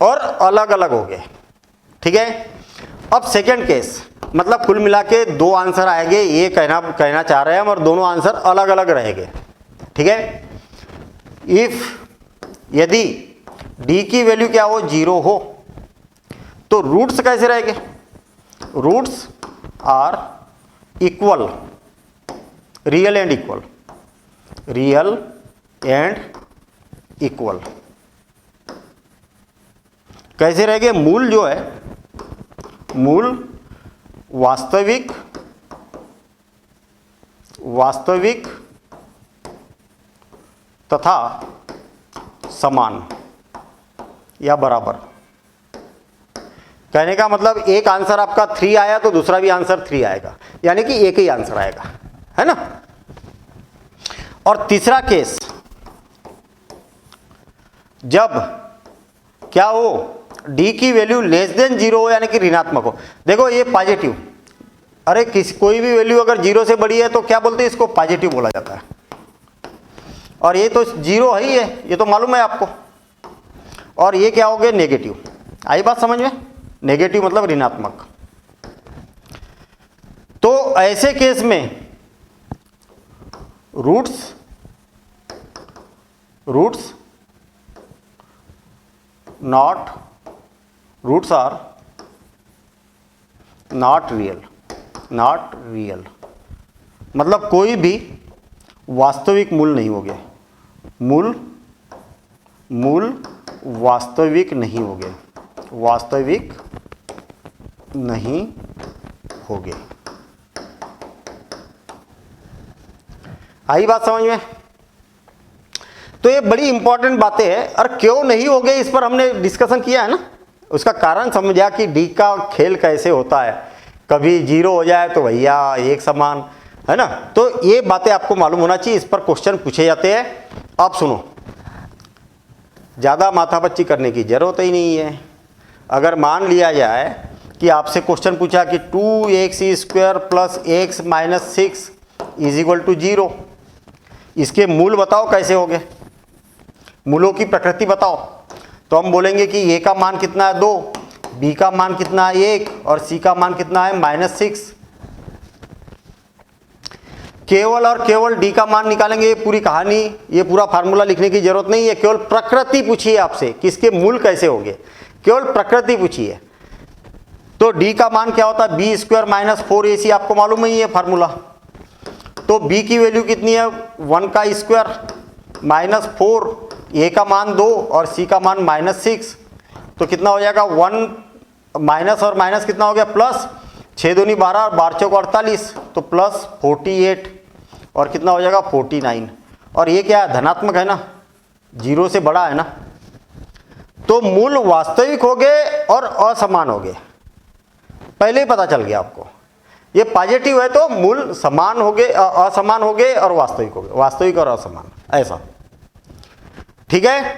और अलग अलग हो गए। ठीक है। अब सेकंड केस, मतलब कुल मिला के 2 आंसर आएंगे। ये कहना चाह रहे हैं हम, और दोनों आंसर अलग अलग रहेंगे। ठीक है। यदि डी की वैल्यू क्या हो, 0 हो, तो रूट्स कैसे रहेंगे? Roots are equal, real and equal. कैसे रहेंगे? मूल जो है, मूल वास्तविक तथा समान या बराबर। कहने का मतलब एक आंसर आपका 3 आया तो दूसरा भी आंसर 3 आएगा, यानी कि एक ही आंसर आएगा, है ना। और तीसरा केस, जब क्या हो, डी की वैल्यू लेस देन 0 हो, यानी कि ऋणात्मक हो। देखो ये पॉजिटिव, अरे कोई भी वैल्यू अगर 0 से बड़ी है तो क्या बोलते हैं? इसको पॉजिटिव बोला जाता है। और ये तो 0 है ही है, ये तो मालूम है आपको। और ये क्या हो गया? नेगेटिव। आई बात समझ में? नेगेटिव मतलब ऋणात्मक। तो ऐसे केस में रूट्स आर नॉट रियल, मतलब कोई भी वास्तविक मूल नहीं हो गए, मूल वास्तविक नहीं हो गए, वास्तविक नहीं हो गए। आई बात समझ में? तो ये बड़ी इंपॉर्टेंट बातें हैं। और क्यों नहीं हो गए, इस पर हमने डिस्कशन किया है ना। उसका कारण समझा कि डी का खेल कैसे होता है। कभी 0 हो जाए तो भैया एक समान, है ना। तो ये बातें आपको मालूम होना चाहिए, इस पर क्वेश्चन पूछे जाते हैं। आप सुनो, ज़्यादा माथापच्ची करने की ज़रूरत ही नहीं है। अगर मान लिया जाए कि आपसे क्वेश्चन पूछा कि 2x² plus x minus 6 is equal to 0, इसके मूल बताओ कैसे होंगे, मूलों की प्रकृति बताओ। तो हम बोलेंगे कि a का मान कितना है 2, b का मान कितना है 1 और c का मान कितना है -6। केवल और केवल d का मान निकालेंगे, ये पूरी कहानी, ये पूरा फार्मूला लिखने की जरूरत नहीं है। केवल प्रकृति पूछी है आपसे कि इसके मूल कैसे होंगे, केवल प्रकृति पूछी है। तो d का मान क्या होता है, b² माइनस 4ac, आपको मालूम ही है फार्मूला। तो b की वैल्यू कितनी है 1 का स्क्वायर माइनस 4, a का मान 2 और c का मान -6। तो कितना हो जाएगा 1 माइनस और माइनस कितना हो गया प्लस, 6 दूनी 12 और 12 चौक 48, तो प्लस 48 और कितना हो जाएगा 49। और ये क्या है, धनात्मक है ना, 0 से बड़ा है ना। तो मूल वास्तविक हो गए और असमान हो गए, पहले ही पता चल गया आपको। ये पॉजिटिव है तो मूल समान हो गए, असमान हो गए और वास्तविक हो गए, वास्तविक और असमान, ऐसा। ठीक है,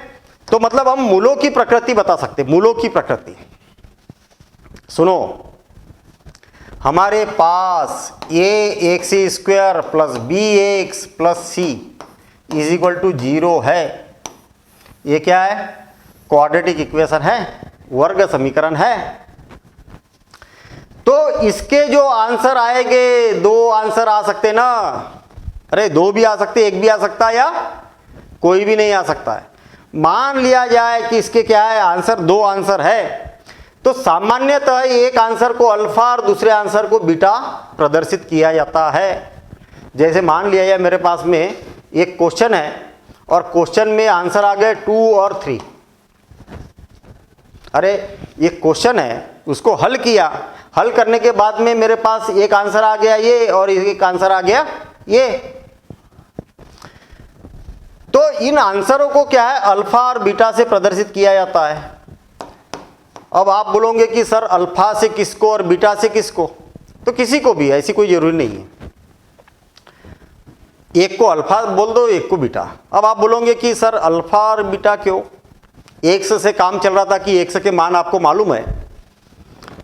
तो मतलब हम मूलों की प्रकृति बता सकते, मूलों की प्रकृति। सुनो, हमारे पास ax² plus bx plus c is equal to 0 है। ये क्या है, क्वाड्रेटिक इक्वेशन है, वर्ग समीकरण है। तो इसके जो आंसर आएंगे, 2 आंसर आ सकते ना, अरे 2 भी आ सकते, 1 भी आ सकता है या कोई भी नहीं आ सकता है। मान लिया जाए कि इसके क्या है आंसर, 2 आंसर है, तो सामान्यतः एक आंसर को अल्फा और दूसरे आंसर को बीटा प्रदर्शित किया जाता है। जैसे मान लिया जाए मेरे पास में एक क्वेश्चन है और क्वेश्चन में आंसर आ गए 2 और 3। अरे ये क्वेश्चन है, उसको हल किया, हल करने के बाद में मेरे पास एक आंसर आ गया ये और एक आंसर आ गया ये। तो इन आंसरों को क्या है, अल्फा और बीटा से प्रदर्शित किया जाता है। अब आप बोलोगे कि सर अल्फा से किसको और बीटा से किसको, तो किसी को भी, ऐसी कोई जरूरी नहीं है। एक को अल्फा बोल दो, एक को बीटा। अब आप बोलोगे कि सर अल्फा और बीटा क्यों, एक्स से काम चल रहा था कि एक्स के मान आपको मालूम है,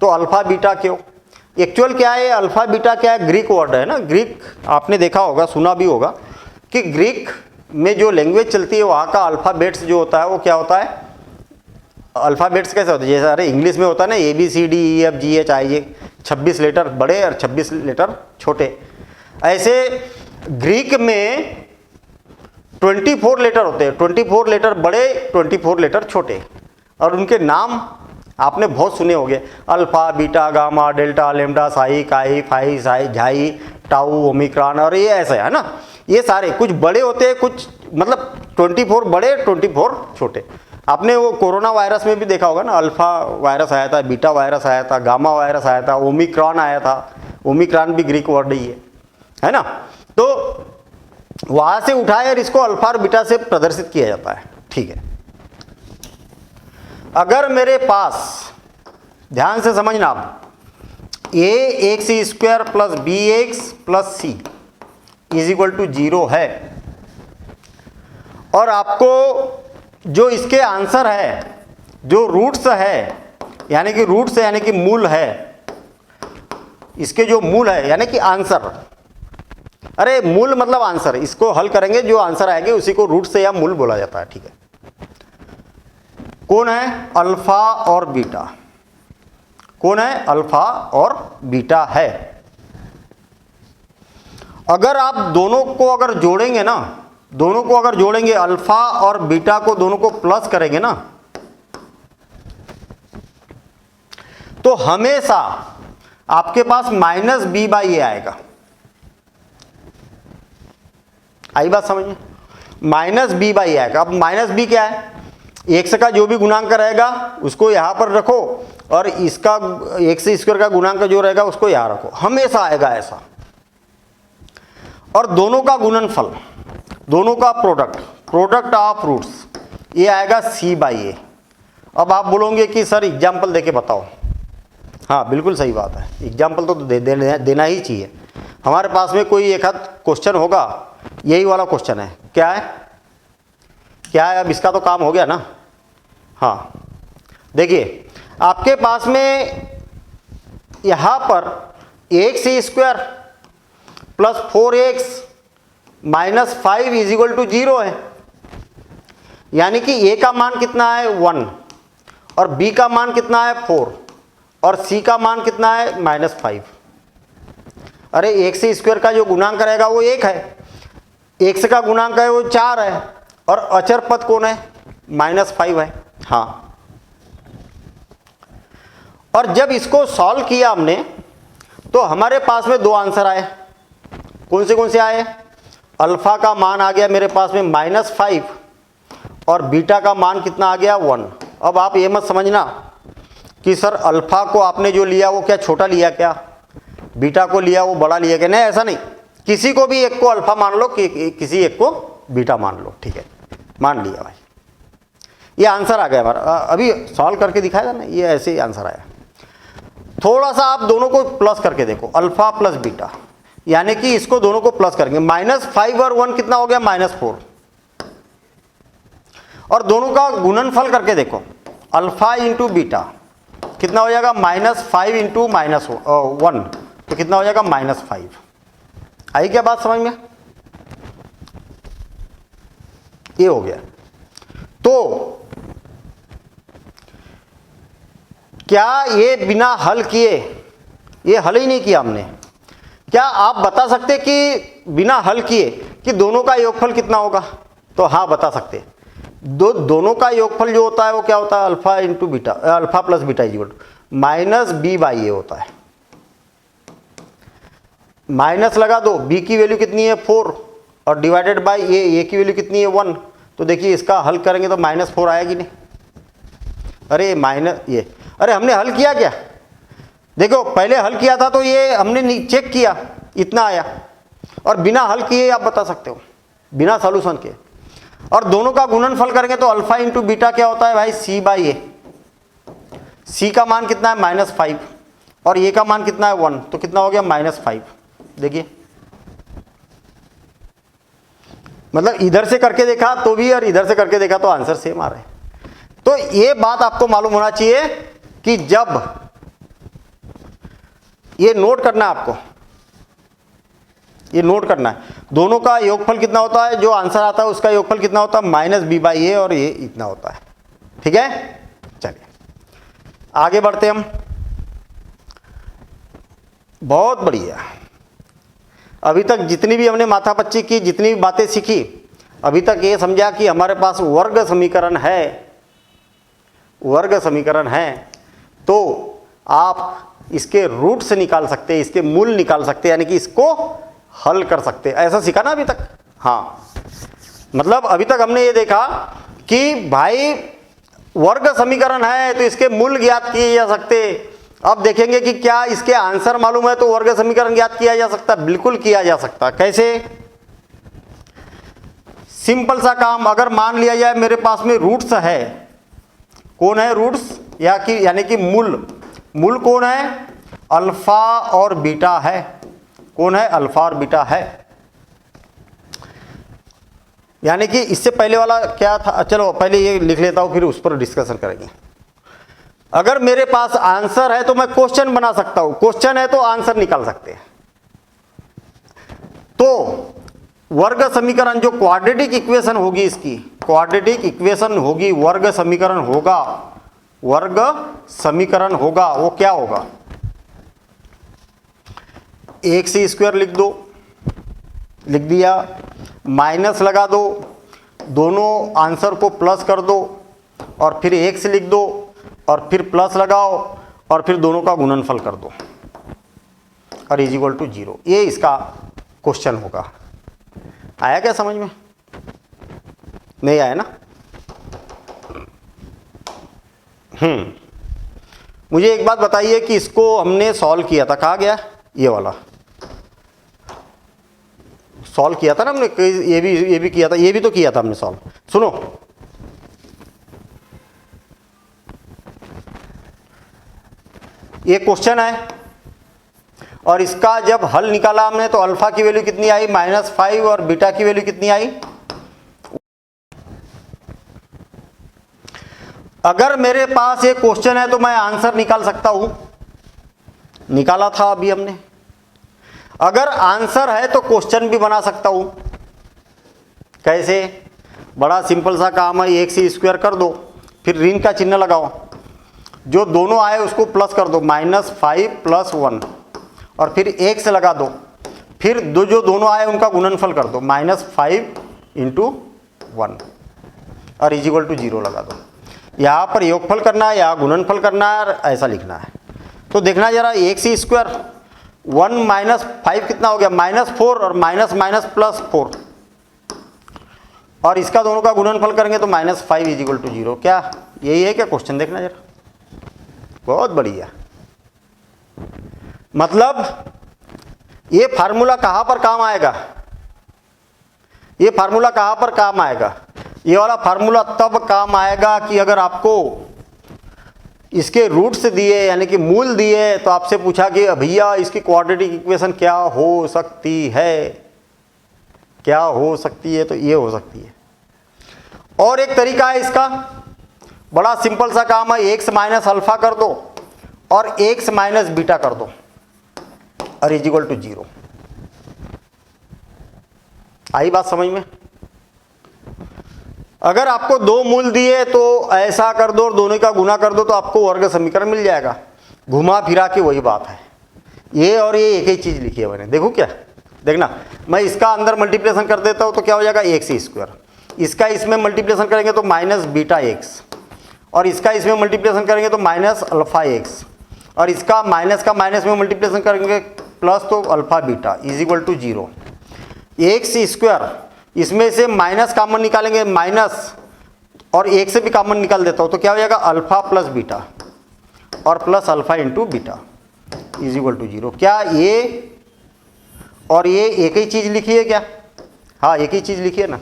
तो अल्फा बीटा क्यों। एक्चुअल क्या है, अल्फा बीटा क्या है, ग्रीक वर्ड है ना। ग्रीक आपने देखा होगा, सुना भी होगा कि ग्रीक में जो लैंग्वेज चलती है वहाँ का अल्फ़ाबेट्स जो होता है वो क्या होता है, अल्फ़ाबेट्स कैसे होते हैं, जैसे अरे इंग्लिश में होता है ना ABCDEFGHIJ, 26 लेटर बड़े और 26 लेटर छोटे, ऐसे ग्रीक में 24 लेटर होते हैं, 24 लेटर बड़े, 24 लेटर छोटे। और उनके नाम आपने बहुत सुने होंगे, alpha, beta, gamma, delta, lambda, Sai, काई, फाई, साई, झाई, टाउ, ओमिक्रॉन, और ये ऐसे है ना। ये सारे कुछ बड़े होते हैं, कुछ मतलब 24 बड़े, 24 छोटे। आपने वो कोरोना वायरस में भी देखा होगा ना, अल्फ़ा वायरस आया था, बीटा वायरस आया था, गामा वायरस आया था, ओमिक्रॉन आया था। ओमिक्रॉन भी ग्रीक वर्ड ही है ना। तो वहाँ से उठाए और इसको अल्फ़ा और बीटा से प्रदर्शित किया जाता है। ठीक है, अगर मेरे पास, ध्यान से समझना आप, ax² plus bx plus c is equal to 0 है और आपको जो इसके आंसर है, जो रूट्स है, यानी कि रूट्स यानी कि मूल है, इसके जो मूल है यानी कि आंसर, अरे मूल मतलब आंसर, इसको हल करेंगे जो आंसर आएंगे उसी को रूट्स या मूल बोला जाता है। ठीक है, कौन है, अल्फा और बीटा। कौन है, अल्फा और बीटा है। अगर आप दोनों को अगर जोड़ेंगे ना, दोनों को अगर जोड़ेंगे, अल्फा और बीटा को दोनों को प्लस करेंगे ना, तो हमेशा आपके पास -b/a आएगा। आई बात समझ में, -b/a आएगा। अब -b क्या है, x का जो भी गुणांक रहेगा उसको यहां पर रखो और इसका x² का गुणांक जो रहेगा उसको यहां रखो, हमेशा आएगा ऐसा। और दोनों का गुणनफल, दोनों का प्रोडक्ट ऑफ रूट्स, ये आएगा c/a। अब आप बोलोगे कि सर एग्जाम्पल देके बताओ। हाँ बिल्कुल सही बात है, एग्जाम्पल तो देना ही चाहिए। हमारे पास में कोई एक आध क्वेश्चन होगा, यही वाला क्वेश्चन है। क्या है, क्या है? अब इसका तो काम हो गया ना। हाँ देखिए, आपके पास में यहाँ पर x² plus 4x minus 5 is equal to 0 है। यानी कि a का मान कितना है 1 और b का मान कितना है 4 और c का मान कितना है -5। अरे x² का जो गुणांक रहेगा वो 1 है, x का गुणांक है वो 4 है और अचर पद कौन है -5 है। हाँ, और जब इसको सॉल्व किया हमने तो हमारे पास में दो आंसर आए। कौन से आए? अल्फा का मान आ गया मेरे पास में -5 और बीटा का मान कितना आ गया 1। अब आप ये मत समझना कि सर अल्फा को आपने जो लिया वो क्या छोटा लिया, क्या बीटा को लिया वो बड़ा लिया क्या? नहीं, ऐसा नहीं। किसी को भी एक को अल्फा मान लो, किसी एक को बीटा मान लो, ठीक है, मान लिया भाई। ये आंसर आ गया हमारा। अभी सॉल्व करके दिखाया था ना, ये ऐसे ही आंसर आया। थोड़ा सा आप दोनों को प्लस करके देखो, अल्फा प्लस बीटा, यानी कि इसको दोनों को प्लस करेंगे। -5 और 1 कितना हो गया -4 और दोनों का गुणनफल करके देखो, अल्फा इंटू बीटा कितना हो जाएगा -5 इंटू -1 तो कितना हो जाएगा -5। आई क्या बात समझ में? ये हो गया। तो क्या ये बिना हल किए, ये हल ही नहीं किया हमने, क्या आप बता सकते कि बिना हल किए कि दोनों का योगफल कितना होगा? तो हाँ बता सकते। दोनों का योगफल जो होता है वो क्या होता है? Alpha into beta, alpha plus beta equal to -b/a होता है। माइनस लगा दो, b की वैल्यू कितनी है 4 और डिवाइडेड बाय a की वैल्यू कितनी है 1। तो देखिए इसका हल करेंगे तो -4 आएगी नहीं। अरे ये अरे हमने हल किया क्या? देखो पहले हल किया था तो ये हमने चेक किया, इतना आया, और बिना हल किए आप बता सकते हो, बिना सॉल्यूशन के। और दोनों का गुणनफल करेंगे तो अल्फा इंटू बीटा क्या होता है भाई? c/a। c का मान कितना है -5 और a का मान कितना है 1, तो कितना हो गया -5। देखिए मतलब इधर से करके देखा तो भी और इधर से करके देखा तो आंसर सेम आ रहा है। तो ये बात आपको मालूम होना चाहिए कि जब ये नोट करना है आपको, ये नोट करना है, दोनों का योगफल कितना होता है, जो आंसर आता है उसका योगफल कितना होता है -b/a और ये इतना होता है। ठीक है, चलिए आगे बढ़ते हम। बहुत बढ़िया। अभी तक जितनी भी हमने माथापच्ची की, जितनी भी बातें सीखी, अभी तक ये समझा कि हमारे पास वर्ग समीकरण है, वर्ग समीकरण है, तो आप इसके रूट से निकाल सकते हैं, इसके मूल निकाल सकते हैं, यानी कि इसको हल कर सकते हैं। ऐसा सीखा ना अभी तक? हाँ, मतलब अभी तक हमने ये देखा कि भाई वर्ग समीकरण है तो इसके मूल ज्ञात किए जा सकते। अब देखेंगे कि क्या इसके आंसर मालूम है तो वर्ग समीकरण ज्ञात किया जा सकता? बिल्कुल किया जा सकता। कैसे? सिंपल सा काम, अगर मान लिया जाए मेरे पास में रूट्स है, कौन है रूट्स, यानी कि मूल कौन है? अल्फा और बीटा है। कौन है? अल्फा और बीटा है। यानी कि इससे पहले वाला क्या था, चलो पहले ये लिख लेता हूं फिर उस पर डिस्कशन करेंगे। अगर मेरे पास आंसर है तो मैं क्वेश्चन बना सकता हूं, क्वेश्चन है तो आंसर निकाल सकते हैं। तो वर्ग समीकरण जो क्वाड्रेटिक इक्वेशन होगी, इसकी क्वाड्रेटिक इक्वेशन होगी, वर्ग समीकरण होगा, वर्ग समीकरण होगा, वो क्या होगा? x² लिख दो, लिख दिया, माइनस लगा दो, दोनों आंसर को प्लस कर दो और फिर x लिख दो और फिर प्लस लगाओ और फिर दोनों का गुणनफल कर दो और इज इक्वल टू 0। ये इसका क्वेश्चन होगा। आया क्या समझ में? नहीं आया ना? मुझे एक बात बताइए कि इसको हमने सॉल्व किया था, कहाँ गया ये वाला? सॉल्व किया था ना हमने, ये भी किया था, ये भी तो किया था हमने सॉल्व। सुनो, ये क्वेश्चन है और इसका जब हल निकाला हमने तो अल्फा की वैल्यू कितनी आई, -5 और बीटा की वैल्यू कितनी आई। अगर मेरे पास ये क्वेश्चन है तो मैं आंसर निकाल सकता हूं, निकाला था अभी हमने। अगर आंसर है तो क्वेश्चन भी बना सकता हूं। कैसे? बड़ा सिंपल सा काम है, x² कर दो, फिर ऋण का चिन्ह लगाओ, जो दोनों आए उसको प्लस कर दो, -5 + 1, और फिर x लगा दो, फिर जो दोनों आए उनका गुणनफल कर दो, -5 × 1 और = 0 लगा दो। यहाँ पर योगफल करना है, यहाँ गुणनफल करना है, और ऐसा लिखना है। तो देखना जरा, x², 1 - 5 कितना हो गया, -4, और माइनस +4, और इसका दोनों का गुणनफल करेंगे तो -5 = 0। क्या यही है क्या क्वेश्चन? देखना जरा, बहुत बढ़िया। मतलब ये फार्मूला कहाँ पर काम आएगा, ये फार्मूला कहाँ पर काम आएगा? ये वाला फार्मूला तब काम आएगा कि अगर आपको इसके रूट्स दिए, यानी कि मूल दिए, तो आपसे पूछा कि भैया इसकी क्वाड्रेटिक इक्वेशन क्या हो सकती है, क्या हो सकती है, तो ये हो सकती है। और एक तरीका है इसका, बड़ा सिंपल सा काम है, x - अल्फा कर दो और x - बीटा कर दो और = 0। आई बात समझ में? अगर आपको दो मूल दिए तो ऐसा कर दो और दोनों का गुना कर दो तो आपको वर्ग समीकरण मिल जाएगा। घुमा फिरा के वही बात है, ये और ये एक ही चीज लिखी है मैंने। देखो क्या, देखना, मैं इसका अंदर मल्टीप्लिकेशन कर देता हूं तो क्या हो जाएगा, x², इसका इसमें मल्टीप्लिकेशन करेंगे तो -βx, और इसका इसमें मल्टीप्लिकेशन करेंगे तो -αx, और इसका माइनस का माइनस में मल्टीप्लिकेशन करेंगे प्लस तो αβ = 0। x², इसमें से माइनस कॉमन निकालेंगे, माइनस, और एक से भी कॉमन निकाल देता हूं तो क्या हो जाएगा, अल्फा + बीटा और प्लस अल्फा × बीटा = 0। क्या ये और ये एक ही चीज लिखी है क्या? हाँ, एक ही चीज लिखी है ना।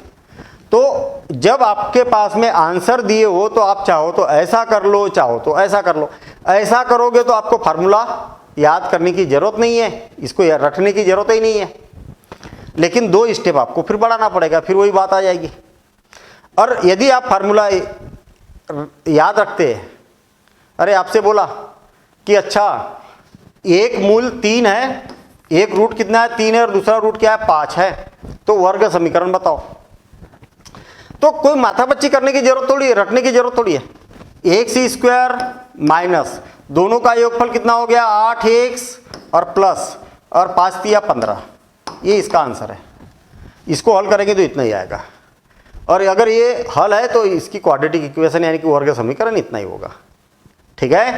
तो जब आपके पास में आंसर दिए हो तो आप चाहो तो ऐसा कर लो, चाहो तो ऐसा कर लो। ऐसा करोगे तो आपको फार्मूला याद करने की जरूरत नहीं है, इसको रटने की जरूरत ही नहीं है, लेकिन 2 स्टेप आपको फिर बढ़ाना पड़ेगा, फिर वही बात आ जाएगी। और यदि आप फार्मूला याद रखते हैं, अरे आपसे बोला कि अच्छा एक मूल 3 है, एक रूट कितना है, 3 है, और दूसरा रूट क्या है, 5 है, तो वर्ग समीकरण बताओ। तो कोई माथापच्ची करने की जरूरत थोड़ी है, रटने की जरूरत थोड़ी है। x² माइनस दोनों का योगफल कितना हो गया, 8x और प्लस, और 5 × 15, ये इसका आंसर है। इसको हल करेंगे तो इतना ही आएगा, और अगर ये हल है तो इसकी क्वाड्रेटिक इक्वेशन यानी कि वर्ग समीकरण इतना ही होगा। ठीक है,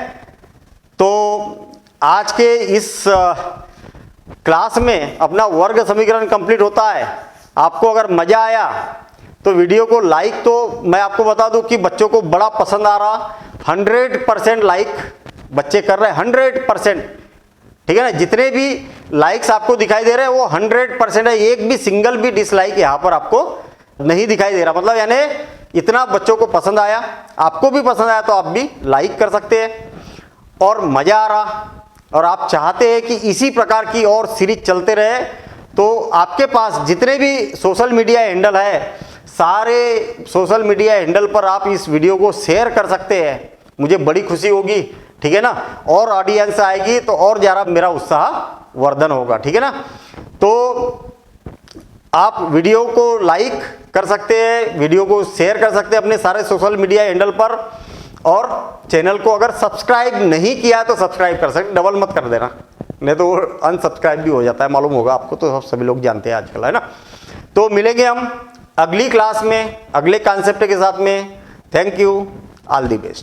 तो आज के इस क्लास में अपना वर्ग समीकरण कंप्लीट होता है। आपको अगर मजा आया तो वीडियो को लाइक, तो मैं आपको बता दूं कि बच्चों को बड़ा पसंद आ रहा, 100% लाइक बच्चे कर रहे हैं, 100%। ठीक है ना, जितने भी लाइक्स आपको दिखाई दे रहे हैं वो 100% है, एक भी सिंगल भी डिसलाइक यहाँ पर आपको नहीं दिखाई दे रहा। मतलब यानी इतना बच्चों को पसंद आया, आपको भी पसंद आया तो आप भी लाइक कर सकते हैं, और मजा आ रहा और आप चाहते हैं कि इसी प्रकार की और सीरीज चलते रहे, तो आपके पास जितने भी सोशल मीडिया हैंडल है, सारे सोशल मीडिया हैंडल पर आप इस वीडियो को शेयर कर सकते हैं, मुझे बड़ी खुशी होगी। ठीक है ना, और ऑडियंस आएगी तो और ज़्यादा मेरा उत्साह वर्धन होगा। ठीक है ना, तो आप वीडियो को लाइक कर सकते हैं, वीडियो को शेयर कर सकते हैं अपने सारे सोशल मीडिया हैंडल पर, और चैनल को अगर सब्सक्राइब नहीं किया है तो सब्सक्राइब कर सकते, डबल मत कर देना, नहीं तो अनसब्सक्राइब भी हो जाता है, मालूम होगा आपको, तो सभी लोग जानते हैं आजकल, है ना। तो मिलेंगे हम अगली क्लास में अगले कॉन्सेप्ट के साथ में। Thank you, all the best.